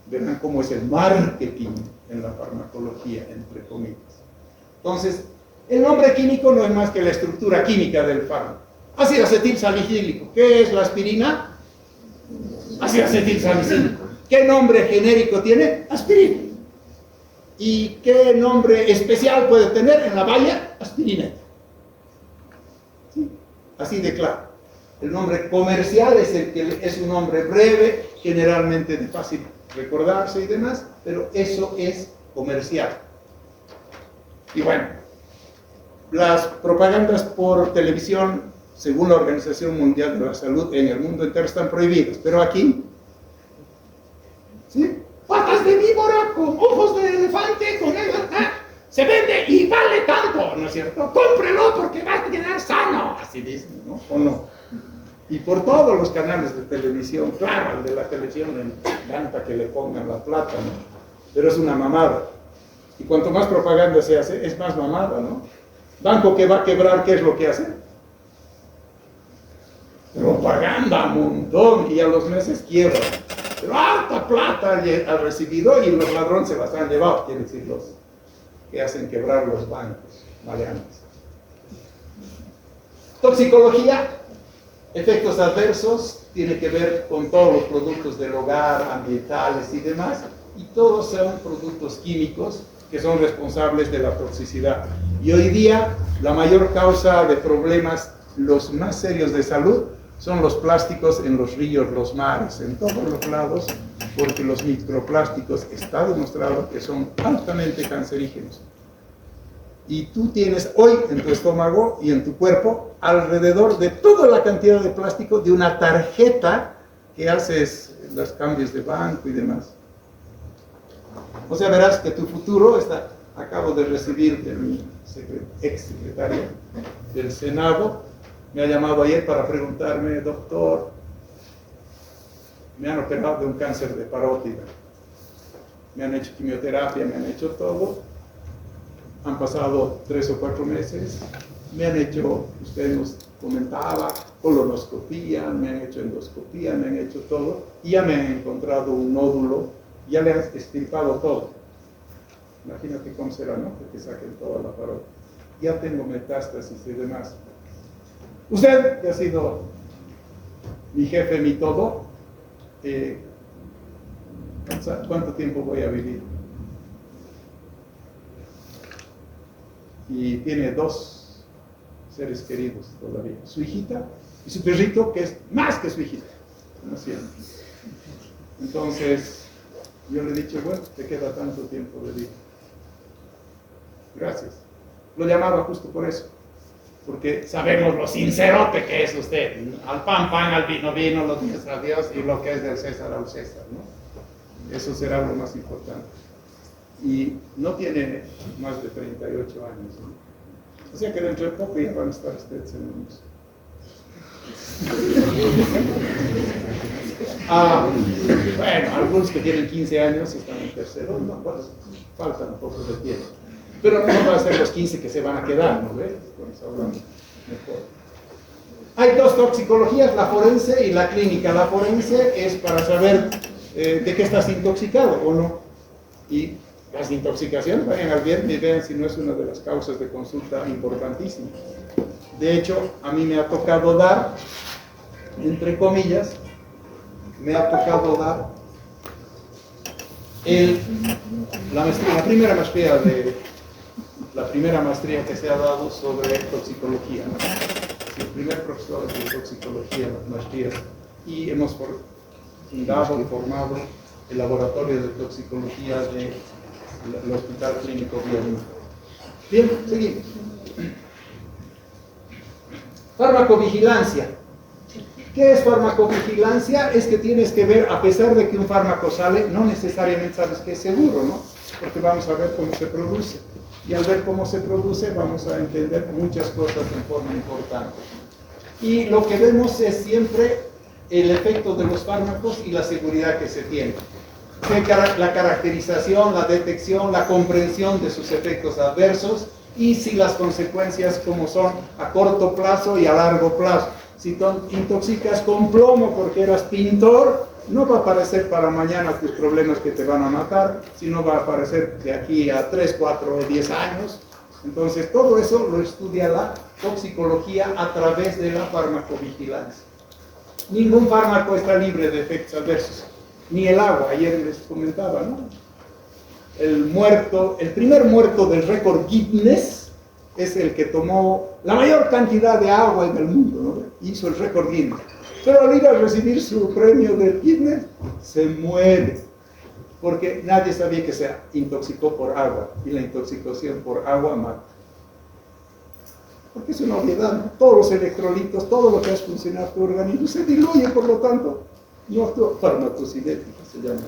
Verán cómo es el marketing en la farmacología, entre comillas. Entonces, el nombre químico no es más que la estructura química del fármaco. Ácido acetil salicílico. ¿Qué es la aspirina? Ácido acetil salicílico. ¿Qué nombre genérico tiene? Aspirina. ¿Y qué nombre especial puede tener en la valla? Aspirina. ¿Sí? Así de claro. El nombre comercial es el que es un nombre breve, generalmente de fácil recordarse y demás, pero eso es comercial. Y bueno, las propagandas por televisión, según la Organización Mundial de la Salud, en el mundo entero están prohibidas, pero aquí, ¿sí? Patas de víbora con ojos de elefante. se vende y vale tanto, ¿no es cierto? Cómprelo porque va a quedar sano, así dicen, ¿no? ¿O no? Y por todos los canales de televisión, claro, el de la televisión le encanta que le pongan la plata, ¿no? Pero es una mamada. Y cuanto más propaganda se hace, es más mamada, ¿no? Banco que va a quebrar, ¿qué es lo que hace? Propaganda, un montón, y a los meses quiebra. Pero harta plata ha recibido y los ladrones se las han llevado, quiere decir los que hacen quebrar los bancos, maleantes. Toxicología, efectos adversos, tiene que ver con todos los productos del hogar, ambientales y demás, y todos son productos químicos que son responsables de la toxicidad. Y hoy día la mayor causa de problemas, los más serios de salud, son los plásticos en los ríos, los mares, en todos los lados, porque los microplásticos está demostrado que son altamente cancerígenos. Y tú tienes hoy en tu estómago y en tu cuerpo alrededor de toda la cantidad de plástico de una tarjeta que haces los cambios de banco y demás. O sea, verás que tu futuro está. Acabo de recibir de mi ex secretaria del Senado, me ha llamado ayer para preguntarme, doctor, me han operado de un cáncer de parótida, me han hecho quimioterapia, me han hecho todo, han pasado 3 o 4 meses, me han hecho, usted nos comentaba, colonoscopía, me han hecho endoscopía, me han hecho todo, y ya me han encontrado un nódulo, ya le han extirpado todo. Imagínate cómo será, ¿no? Que te saquen toda la parótida. Ya tengo metástasis y demás. Usted, que ha sido mi jefe, mi todo, ¿cuánto tiempo voy a vivir? Y tiene 2 seres queridos todavía, su hijita y su perrito, que es más que su hijita, ¿no es cierto? Entonces, yo le he dicho, bueno, te queda tanto tiempo de vida. Gracias. Lo llamaba justo por eso. Porque sabemos lo sincerote que es usted. Al pan, pan, al vino, vino, lo Dios a Dios y lo que es del César al César, ¿no? Eso será lo más importante. Y no tiene más de 38 años, ¿no? O sea que dentro de poco ya van a estar ustedes en unos. Bueno, algunos que tienen 15 años están en tercero, no, pues, faltan un poco de tiempo. Pero no van a ser los 15 que se van a quedar, ¿no ves? Hablando mejor. Hay 2 toxicologías, la forense y la clínica. La forense es para saber de qué estás intoxicado o no. Y las intoxicaciones, vayan al viernes y vean si no es una de las causas de consulta importantísimas. De hecho, a mí me ha tocado dar, entre comillas, la primera maestría que se ha dado sobre toxicología, ¿no? El primer profesor de toxicología, maestrías, y hemos formado el laboratorio de toxicología del Hospital Clínico Biológico. Bien, seguimos. Farmacovigilancia. ¿Qué es farmacovigilancia? Es que tienes que ver, a pesar de que un fármaco sale, no necesariamente sabes que es seguro, ¿no? Porque vamos a ver cómo se produce. Y al ver cómo se produce, vamos a entender muchas cosas en forma importante. Y lo que vemos es siempre el efecto de los fármacos y la seguridad que se tiene. La caracterización, la detección, la comprensión de sus efectos adversos y si las consecuencias como son a corto plazo y a largo plazo. Si te intoxicas con plomo porque eras pintor, no va a aparecer para mañana tus problemas que te van a matar, sino va a aparecer de aquí a 3, 4 o 10 años. Entonces todo eso lo estudia la toxicología a través de la farmacovigilancia. Ningún fármaco está libre de efectos adversos, ni el agua. Ayer les comentaba, ¿no? El primer muerto del récord Guinness es el que tomó la mayor cantidad de agua en el mundo, ¿no? Hizo el récord Guinness. Pero al ir a recibir su premio del Guinness, se muere. Porque nadie sabía que se intoxicó por agua. Y la intoxicación por agua mata. Porque es una obviedad, ¿no? Todos los electrolitos, todo lo que hace funcionar tu organismo se diluye, por lo tanto, no actúa. Farmacocinética se llama.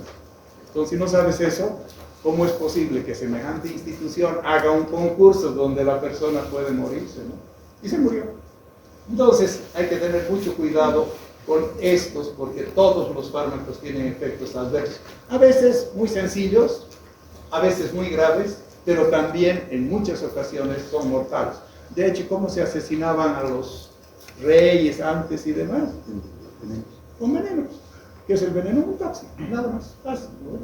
Entonces, si no sabes eso, ¿cómo es posible que semejante institución haga un concurso donde la persona puede morirse, ¿no? Y se murió. Entonces, hay que tener mucho cuidado con estos, porque todos los fármacos tienen efectos adversos. A veces muy sencillos, a veces muy graves, pero también en muchas ocasiones son mortales. De hecho, ¿cómo se asesinaban a los reyes antes y demás? Con venenos. ¿Qué es el veneno? Un tóxico, nada más, fácil, ¿no?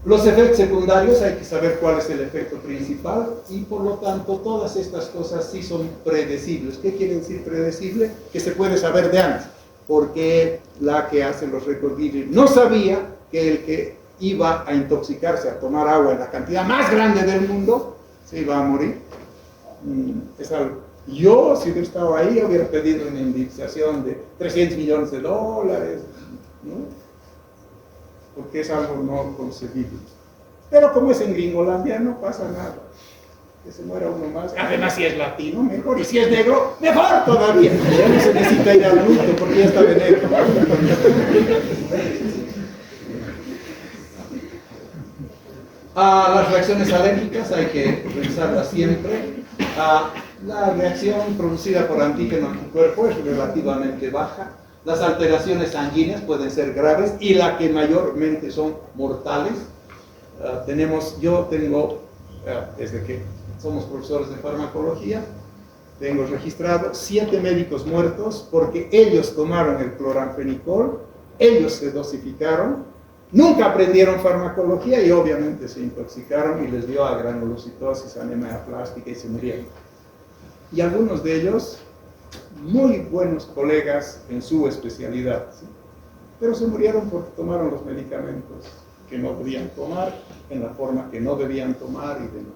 Los efectos secundarios, hay que saber cuál es el efecto principal y por lo tanto todas estas cosas sí son predecibles. ¿Qué quiere decir predecible? Que se puede saber de antes, porque la que hace los récords Guinness no sabía que el que iba a intoxicarse, a tomar agua en la cantidad más grande del mundo, se iba a morir. Es algo. Yo, si hubiera estado ahí, hubiera pedido una indemnización de $300 millones, ¿no? Porque es algo no concebible. Pero como es en Gringolandia, no pasa nada. Que se muera uno más. Además, si es latino, mejor. Y si es negro, mejor todavía. Ya no se necesita ir al luto porque ya está de negro. Las reacciones alérgicas hay que revisarlas siempre. La reacción producida por antígeno en tu cuerpo es relativamente baja. Las alteraciones sanguíneas pueden ser graves y las que mayormente son mortales. Yo tengo, desde que somos profesores de farmacología, tengo registrado 7 médicos muertos porque ellos tomaron el cloranfenicol, ellos se dosificaron, nunca aprendieron farmacología y obviamente se intoxicaron y les dio a granulocitosis, anemia plástica y se murieron. Y algunos de ellos, muy buenos colegas en su especialidad, ¿sí? Pero se murieron porque tomaron los medicamentos que no debían tomar, en la forma que no debían tomar y demás.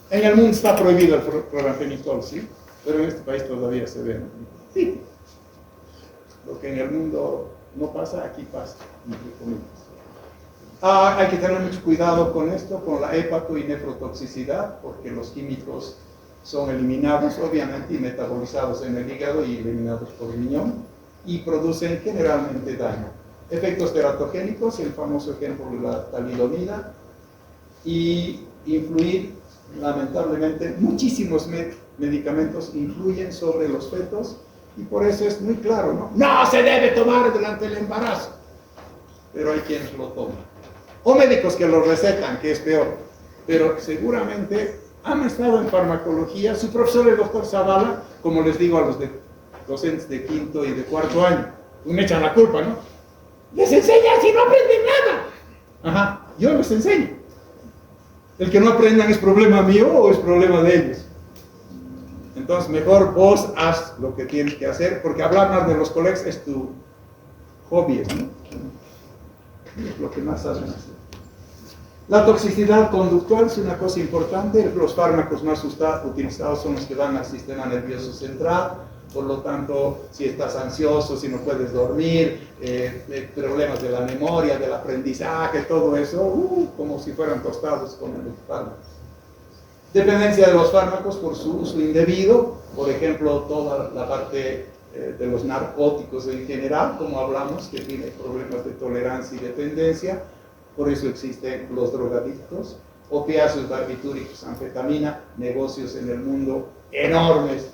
En el mundo está prohibido el cloranfenicol, ¿sí? Pero en este país todavía se ve. Sí. Lo que en el mundo no pasa, aquí pasa, entre comillas. Hay que tener mucho cuidado con esto, con la hepato y nefrotoxicidad, porque los químicos son eliminados, obviamente, y metabolizados en el hígado y eliminados por riñón, y producen generalmente daño. Efectos teratogénicos, el famoso ejemplo de la talidomida, y influir, lamentablemente, muchísimos medicamentos influyen sobre los fetos, y por eso es muy claro, ¿no? No se debe tomar durante el embarazo, pero hay quienes lo toman. O médicos que lo recetan, que es peor, pero seguramente han estado en farmacología. Su profesor, el doctor Zavala, como les digo a los docentes de quinto y de cuarto año, me echan la culpa, ¿no? Les enseñan si no aprenden nada. Ajá, yo les enseño. El que no aprendan es problema mío o es problema de ellos. Entonces, mejor vos haz lo que tienes que hacer, porque hablar más de los colegas es tu hobby, ¿no? Es lo que más saben hacer. La toxicidad conductual es una cosa importante. Los fármacos más utilizados son los que van al sistema nervioso central. Por lo tanto, si estás ansioso, si no puedes dormir, problemas de la memoria, del aprendizaje, todo eso, como si fueran tostados con el fármaco. Dependencia de los fármacos por su uso indebido, por ejemplo, toda la parte de los narcóticos en general, como hablamos, que tiene problemas de tolerancia y dependencia. Por eso existen los drogadictos, opiáceos, barbitúricos, anfetamina, negocios en el mundo enormes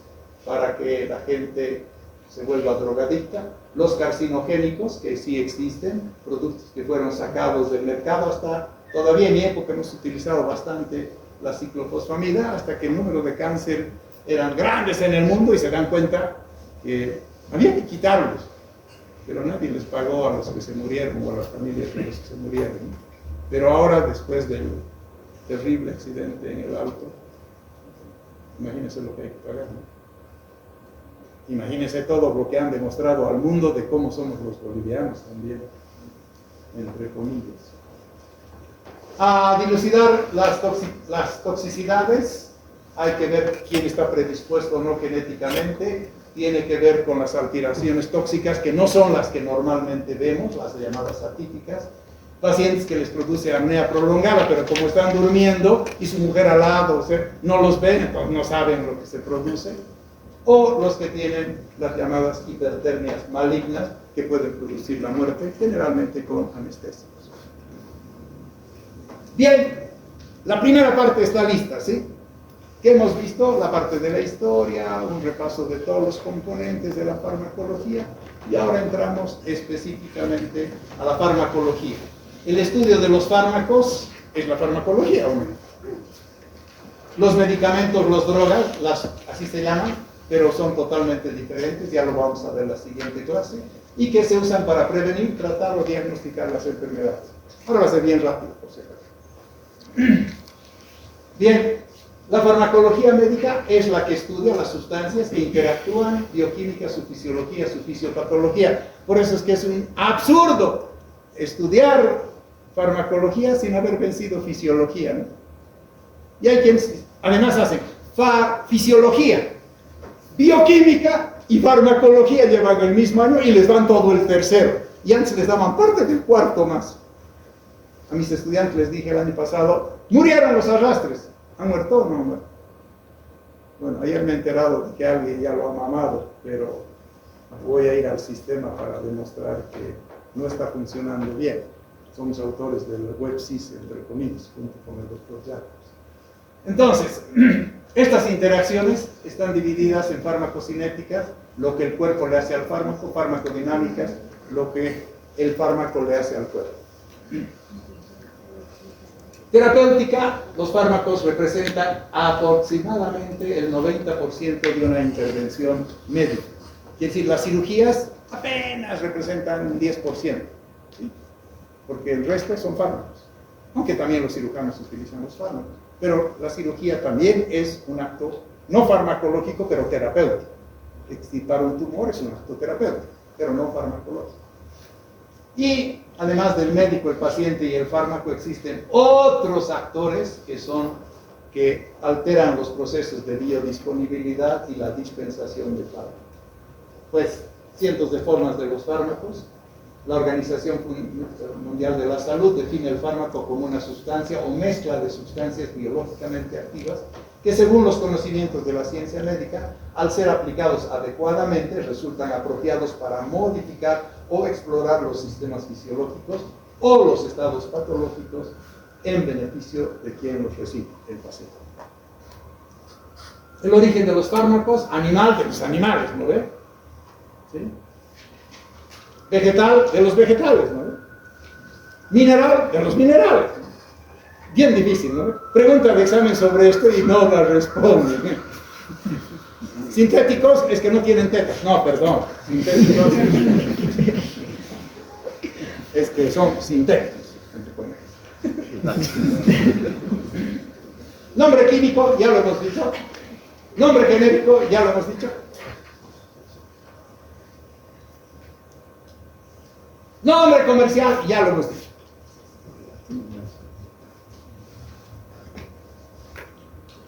para que la gente se vuelva drogadicta. Los carcinogénicos, que sí existen, productos que fueron sacados del mercado. Hasta todavía en mi época hemos utilizado bastante la ciclofosfamida, hasta que el número de cáncer eran grandes en el mundo y se dan cuenta que había que quitarlos. Pero nadie les pagó a los que se murieron o a las familias de los que se murieron. Pero ahora, después del terrible accidente en el auto, imagínense lo que hay que pagar, ¿no? Imagínense todo lo que han demostrado al mundo de cómo somos los bolivianos también, entre comillas. A dilucidar las toxicidades, hay que ver quién está predispuesto o no genéticamente. Tiene que ver con las alteraciones tóxicas que no son las que normalmente vemos, las llamadas atípicas. Pacientes que les produce apnea prolongada, pero como están durmiendo y su mujer al lado, o sea, no los ven, entonces no saben lo que se produce. O los que tienen las llamadas hipertermias malignas, que pueden producir la muerte, generalmente con anestésicos. Bien, la primera parte está lista, ¿sí? ¿Qué hemos visto? La parte de la historia, un repaso de todos los componentes de la farmacología, y ahora entramos específicamente a la farmacología. El estudio de los fármacos es la farmacología, ¿o no? Los medicamentos, las drogas, así se llaman, pero son totalmente diferentes, ya lo vamos a ver en la siguiente clase, y que se usan para prevenir, tratar o diagnosticar las enfermedades. Ahora va a ser bien rápido, por si acaso. Bien, la farmacología médica es la que estudia las sustancias que interactúan, bioquímica, su fisiología, su fisiopatología. Por eso es que es un absurdo estudiar farmacología sin haber vencido fisiología, ¿no? Y hay quienes además hacen fisiología, bioquímica y farmacología, llevan el mismo año y les dan todo el tercero. Y antes les daban parte del cuarto más. A mis estudiantes les dije el año pasado, murieron los arrastres. ¿Han muerto o no han muerto? Bueno, ayer me he enterado de que alguien ya lo ha mamado, pero voy a ir al sistema para demostrar que no está funcionando bien. Somos autores del WebCIS, entre comillas, junto con el doctor Jacobs. Entonces, estas interacciones están divididas en farmacocinéticas, lo que el cuerpo le hace al fármaco, farmacodinámicas, lo que el fármaco le hace al cuerpo. Terapéutica, los fármacos representan aproximadamente el 90% de una intervención médica. Quiere decir, las cirugías apenas representan un 10%, ¿sí? Porque el resto son fármacos, aunque también los cirujanos utilizan los fármacos. Pero la cirugía también es un acto no farmacológico, pero terapéutico. Extirpar un tumor es un acto terapéutico, pero no farmacológico. Y además del médico, el paciente y el fármaco, existen otros actores que alteran los procesos de biodisponibilidad y la dispensación de fármacos. Pues cientos de formas de los fármacos. La Organización Mundial de la Salud define el fármaco como una sustancia o mezcla de sustancias biológicamente activas que, según los conocimientos de la ciencia médica, al ser aplicados adecuadamente, resultan apropiados para modificar o explorar los sistemas fisiológicos o los estados patológicos en beneficio de quien los recibe, el paciente. El origen de los fármacos: animal, de los animales, ¿no ve? ¿Sí? Vegetal, de los vegetales, ¿no? Mineral, de los minerales. Bien difícil, ¿no? Pregunta de examen sobre esto y no la responden. Sintéticos, es que no tienen tetas. No, perdón. Sintéticos es que son sintéticos. Nombre químico, ya lo hemos dicho. Nombre genérico, ya lo hemos dicho. Nombre comercial, ya lo hemos dicho.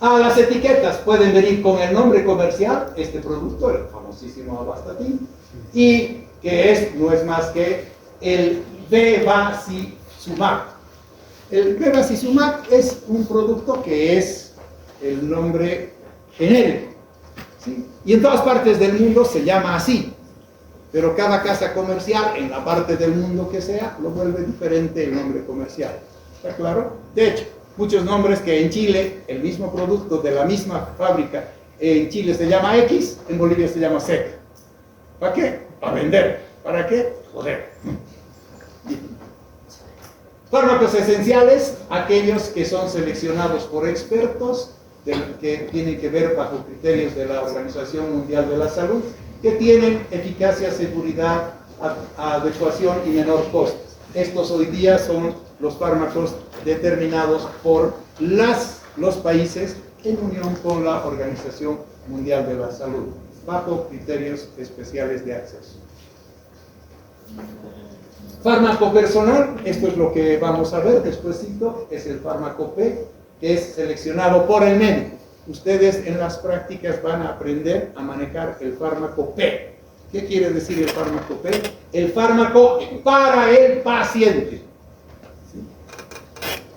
Las etiquetas pueden venir con el nombre comercial, este producto, el famosísimo Avastatin, y que no es más que el Bevacizumab. El Bevacizumab es un producto que es el nombre genérico, ¿sí? Y en todas partes del mundo se llama así. Pero cada casa comercial, en la parte del mundo que sea, lo vuelve diferente el nombre comercial. ¿Está claro? De hecho, muchos nombres que en Chile, el mismo producto de la misma fábrica, en Chile se llama X, en Bolivia se llama Z. ¿Para qué? Para vender. ¿Para qué? Joder. Fármacos esenciales, aquellos que son seleccionados por expertos, que tienen que ver bajo criterios de la Organización Mundial de la Salud, que tienen eficacia, seguridad, adecuación y menor costo. Estos hoy día son los fármacos determinados por los países en unión con la Organización Mundial de la Salud, bajo criterios especiales de acceso. Fármaco personal, esto es lo que vamos a ver despuésito, es el fármaco P, que es seleccionado por el médico. Ustedes en las prácticas van a aprender a manejar el fármaco P. ¿Qué quiere decir el fármaco P? El fármaco para el paciente. ¿Sí?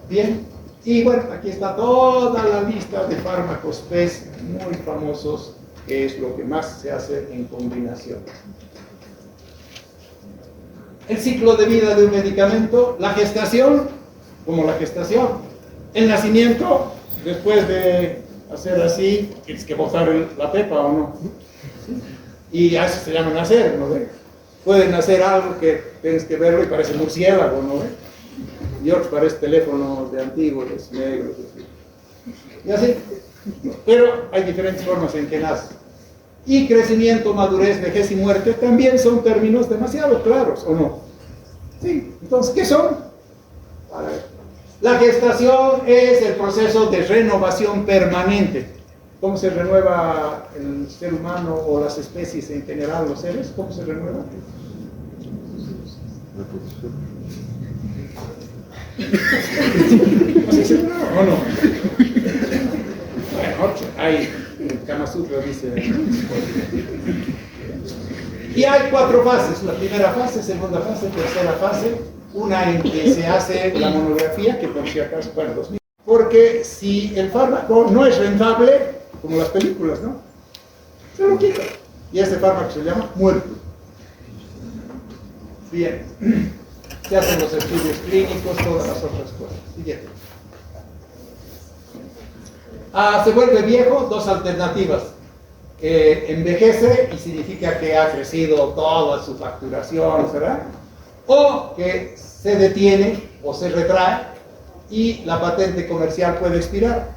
Bien, y bueno, aquí está toda la lista de fármacos P muy famosos, que es lo que más se hace en combinación. el ciclo de vida de un medicamento, la gestación, como la gestación, el nacimiento, después de hacer así, tienes que botar la pepa o no. Y eso se llama nacer, ¿no ve? Puede nacer algo que tienes que verlo y parece murciélago, ¿no ve? Y otros parece teléfono de antiguos, negros, así. Y así. Pero hay diferentes formas en que nace. Y crecimiento, madurez, vejez y muerte también son términos demasiado claros, ¿o no? Sí. Entonces, ¿qué son? A ver. La gestación es el proceso de renovación permanente. ¿Cómo se renueva el ser humano o las especies en general, los seres? ¿Cómo se renueva? ¿Así se renueva o no? Bueno, hay, el Kama Sutra dice. Y hay 4 fases: la primera fase, segunda fase, tercera fase, una en que se hace la monografía, que por si acaso para el 2000. Porque si el fármaco no es rentable, como las películas, ¿no? Se lo quita. Y este fármaco se llama muerto. Bien. Se hacen los estudios clínicos, todas las otras cosas. Siguiente. Se vuelve viejo, 2 alternativas. Envejece y significa que ha crecido toda su facturación, ¿verdad? O que se detiene o se retrae y la patente comercial puede expirar.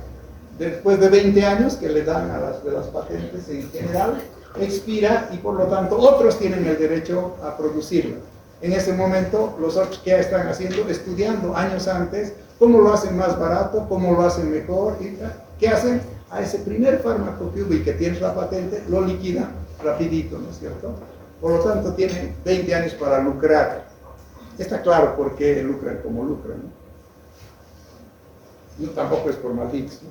Después de 20 años que le dan a las patentes en general, expira y por lo tanto otros tienen el derecho a producirla. En ese momento los otros que ya están haciendo, estudiando años antes, cómo lo hacen más barato, cómo lo hacen mejor, y ¿qué hacen? A ese primer fármaco que hubo y que tiene la patente, lo liquidan rapidito, ¿no es cierto? Por lo tanto tienen 20 años para lucrar. Está claro por qué lucran como lucran, ¿no? No, tampoco es por malditos, ¿no?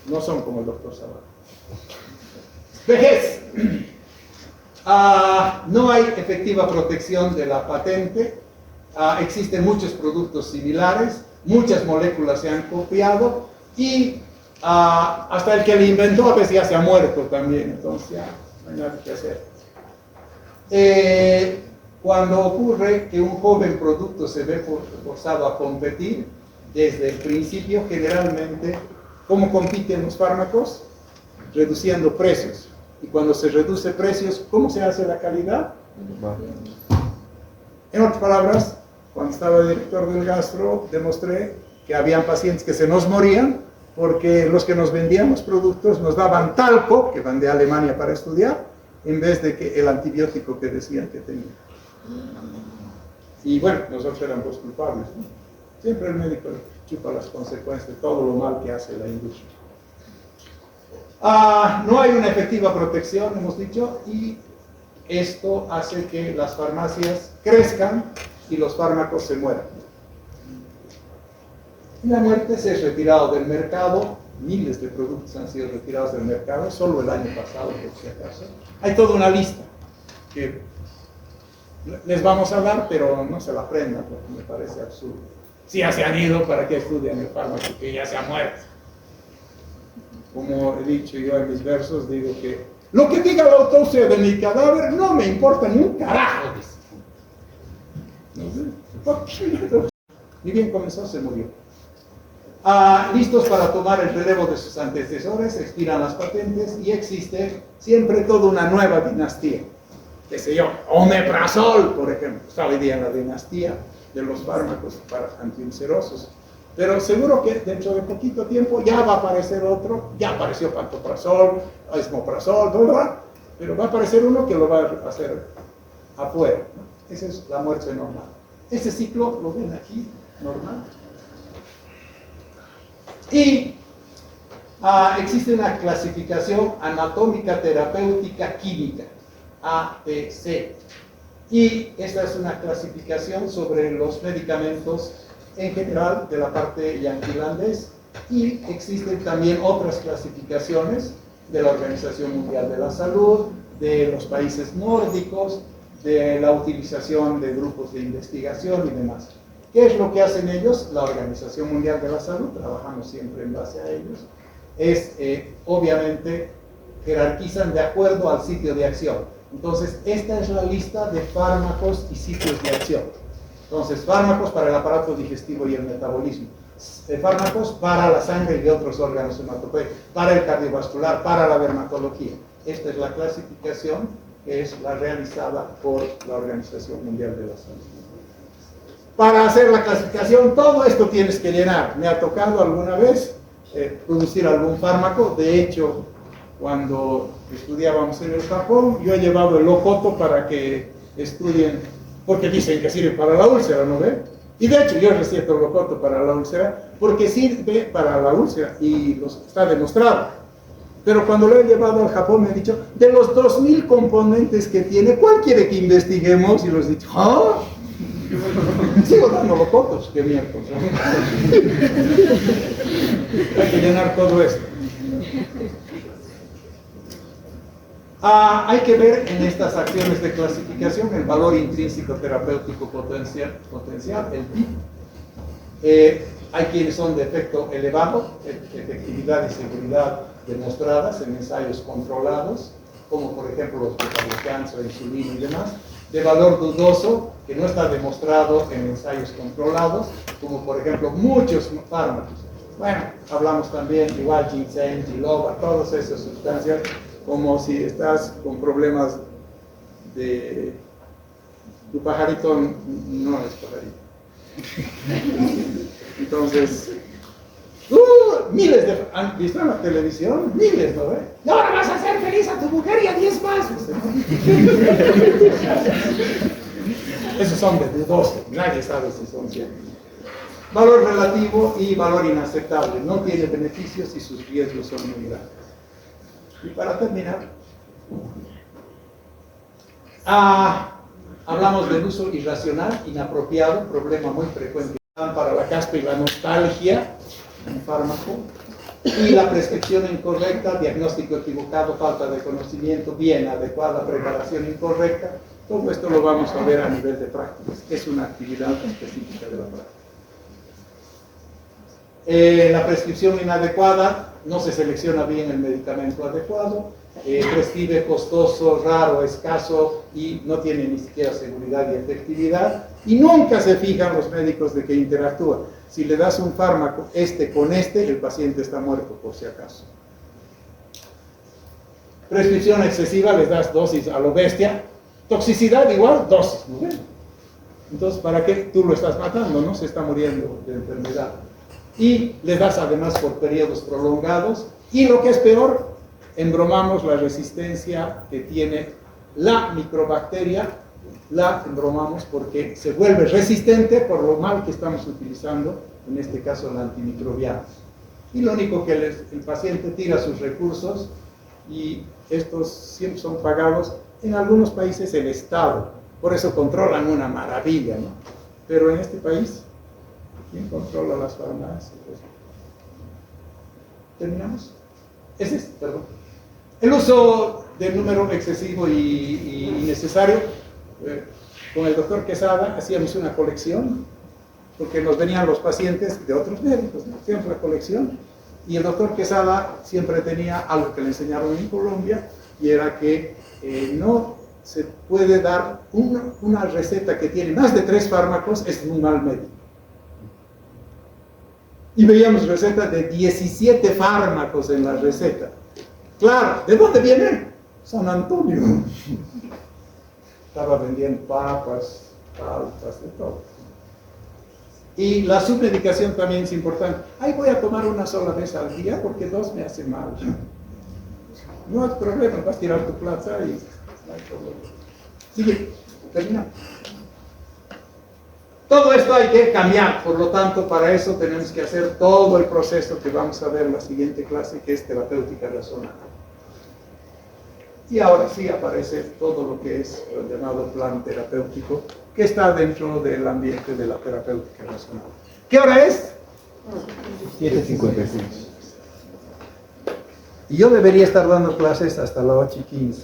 No son como el doctor Sabah. Vejez. No hay efectiva protección de la patente. Existen muchos productos similares, muchas moléculas se han copiado y hasta el que le inventó a veces ya se ha muerto también, entonces ya no hay nada que hacer. Cuando ocurre que un joven producto se ve forzado a competir, desde el principio generalmente, ¿cómo compiten los fármacos? Reduciendo precios. Y cuando se reduce precios, ¿cómo se hace la calidad? En otras palabras, cuando estaba director del gastro, demostré que habían pacientes que se nos morían porque los que nos vendían los productos nos daban talco, que van de Alemania para estudiar, en vez de que el antibiótico que decían que tenía. Y bueno, nosotros éramos los culpables, ¿no? Siempre el médico chupa las consecuencias de todo lo mal que hace la industria. No hay una efectiva protección, hemos dicho, y esto hace que las farmacias crezcan y los fármacos se mueran. Y la muerte se ha retirado del mercado, miles de productos han sido retirados del mercado, solo el año pasado, por si acaso. Hay toda una lista que les vamos a dar, pero no se la aprendan porque me parece absurdo. Si ya se han ido, ¿para qué estudian el fármaco que ya se ha muerto? Como he dicho yo en mis versos, digo que lo que diga la autopsia de mi cadáver no me importa ni un carajo, dice. Ni bien comenzó, se murió. Listos para tomar el relevo de sus antecesores, expiran las patentes y existe siempre toda una nueva dinastía. Qué sé yo, omeprazol, por ejemplo, está hoy día en la dinastía de los fármacos para antiulcerosos. Pero seguro que dentro de poquito tiempo ya va a aparecer otro, ya apareció pantoprazol, esmoprazol, ¿verdad? Pero va a aparecer uno que lo va a hacer afuera, ¿no? Esa es la muerte normal. Ese ciclo lo ven aquí, normal. Y existe una clasificación anatómica, terapéutica, química, ATC. Y esta es una clasificación sobre los medicamentos en general de la parte yanquilandés, y existen también otras clasificaciones de la Organización Mundial de la Salud, de los países nórdicos, de la utilización de grupos de investigación y demás. ¿Qué es lo que hacen ellos? La Organización Mundial de la Salud, trabajamos siempre en base a ellos, es obviamente jerarquizan de acuerdo al sitio de acción. Entonces, esta es la lista de fármacos y sitios de acción. Entonces, fármacos para el aparato digestivo y el metabolismo. Fármacos para la sangre y de otros órganos hematopoéticos, para el cardiovascular, para la dermatología. Esta es la clasificación que es la realizada por la Organización Mundial de la Salud. Para hacer la clasificación, todo esto tienes que llenar. Me ha tocado alguna vez producir algún fármaco. De hecho, cuando estudiábamos en el Japón, yo he llevado el locoto para que estudien, porque dicen que sirve para la úlcera, ¿no ve? Y de hecho yo receto el locoto para la úlcera, porque sirve para la úlcera y está demostrado. Pero cuando lo he llevado al Japón me han dicho, de los 2000 componentes que tiene, ¿cuál quiere que investiguemos? Y los he dicho, ¿ah? Sigo dando locotos, qué miércoles. Hay que llenar todo esto. Hay que ver en estas acciones de clasificación el valor intrínseco terapéutico potencial, el PIT. Hay quienes son de efecto elevado, efectividad y seguridad demostradas en ensayos controlados, como por ejemplo los beta-glucans o insulina y demás. De valor dudoso, que no está demostrado en ensayos controlados, como por ejemplo muchos fármacos. Bueno, hablamos también igual ginseng, biloba, todas esas sustancias, como si estás con problemas de... Tu pajarito no es pajarito. Entonces, miles de... ¿Han visto en la televisión? Miles, ¿no ve? Y ahora vas a hacer feliz a tu mujer y a 10 más. Esos son de dudosos, nadie sabe si son ciertos. Valor relativo y valor inaceptable. No tiene beneficios y sus riesgos son muy grandes. Y para terminar, hablamos del uso irracional, inapropiado, problema muy frecuente para la caspa y la nostalgia, un fármaco, y la prescripción incorrecta, diagnóstico equivocado, falta de conocimiento, bien adecuada, preparación incorrecta. Todo esto lo vamos a ver a nivel de prácticas. Es una actividad específica de la práctica. La prescripción inadecuada, no se selecciona bien el medicamento adecuado, prescribe costoso, raro, escaso y no tiene ni siquiera seguridad y efectividad, y nunca se fijan los médicos de que interactúa. Si le das un fármaco con el paciente está muerto por si acaso. Prescripción excesiva, les das dosis a lo bestia. Toxicidad igual, dosis, ¿no? Entonces, ¿para qué? Tú lo estás matando, ¿no? Se está muriendo de enfermedad. Y les das además por periodos prolongados, y lo que es peor, embromamos la resistencia que tiene la microbacteria, la embromamos porque se vuelve resistente por lo mal que estamos utilizando, en este caso el antimicrobiano. Y lo único que el paciente tira sus recursos, y estos siempre son pagados, en algunos países el Estado, por eso controlan una maravilla, ¿no? Pero en este país, ¿quién controla las farmacias? ¿Terminamos? Perdón. El uso del número excesivo y innecesario. Con el doctor Quesada hacíamos una colección, porque nos venían los pacientes de otros médicos, ¿no? Hacíamos la colección, y el doctor Quesada siempre tenía algo que le enseñaron en Colombia, y era que no se puede dar una receta que tiene más de 3 fármacos, es un mal médico. Y veíamos recetas de 17 fármacos en la receta. Claro, ¿de dónde viene? San Antonio. Estaba vendiendo papas, paltas, de todo. Y la submedicación también es importante. Ay, voy a tomar una sola vez al día porque 2 me hace mal. No hay problema, vas a tirar tu plata y no hay problema. Sigue, termina. Todo esto hay que cambiar, por lo tanto, para eso tenemos que hacer todo el proceso que vamos a ver en la siguiente clase, que es terapéutica razonable. Y ahora sí aparece todo lo que es el llamado plan terapéutico, que está dentro del ambiente de la terapéutica razonable. ¿Qué hora es? 7:55. Y yo debería estar dando clases hasta las 8:15.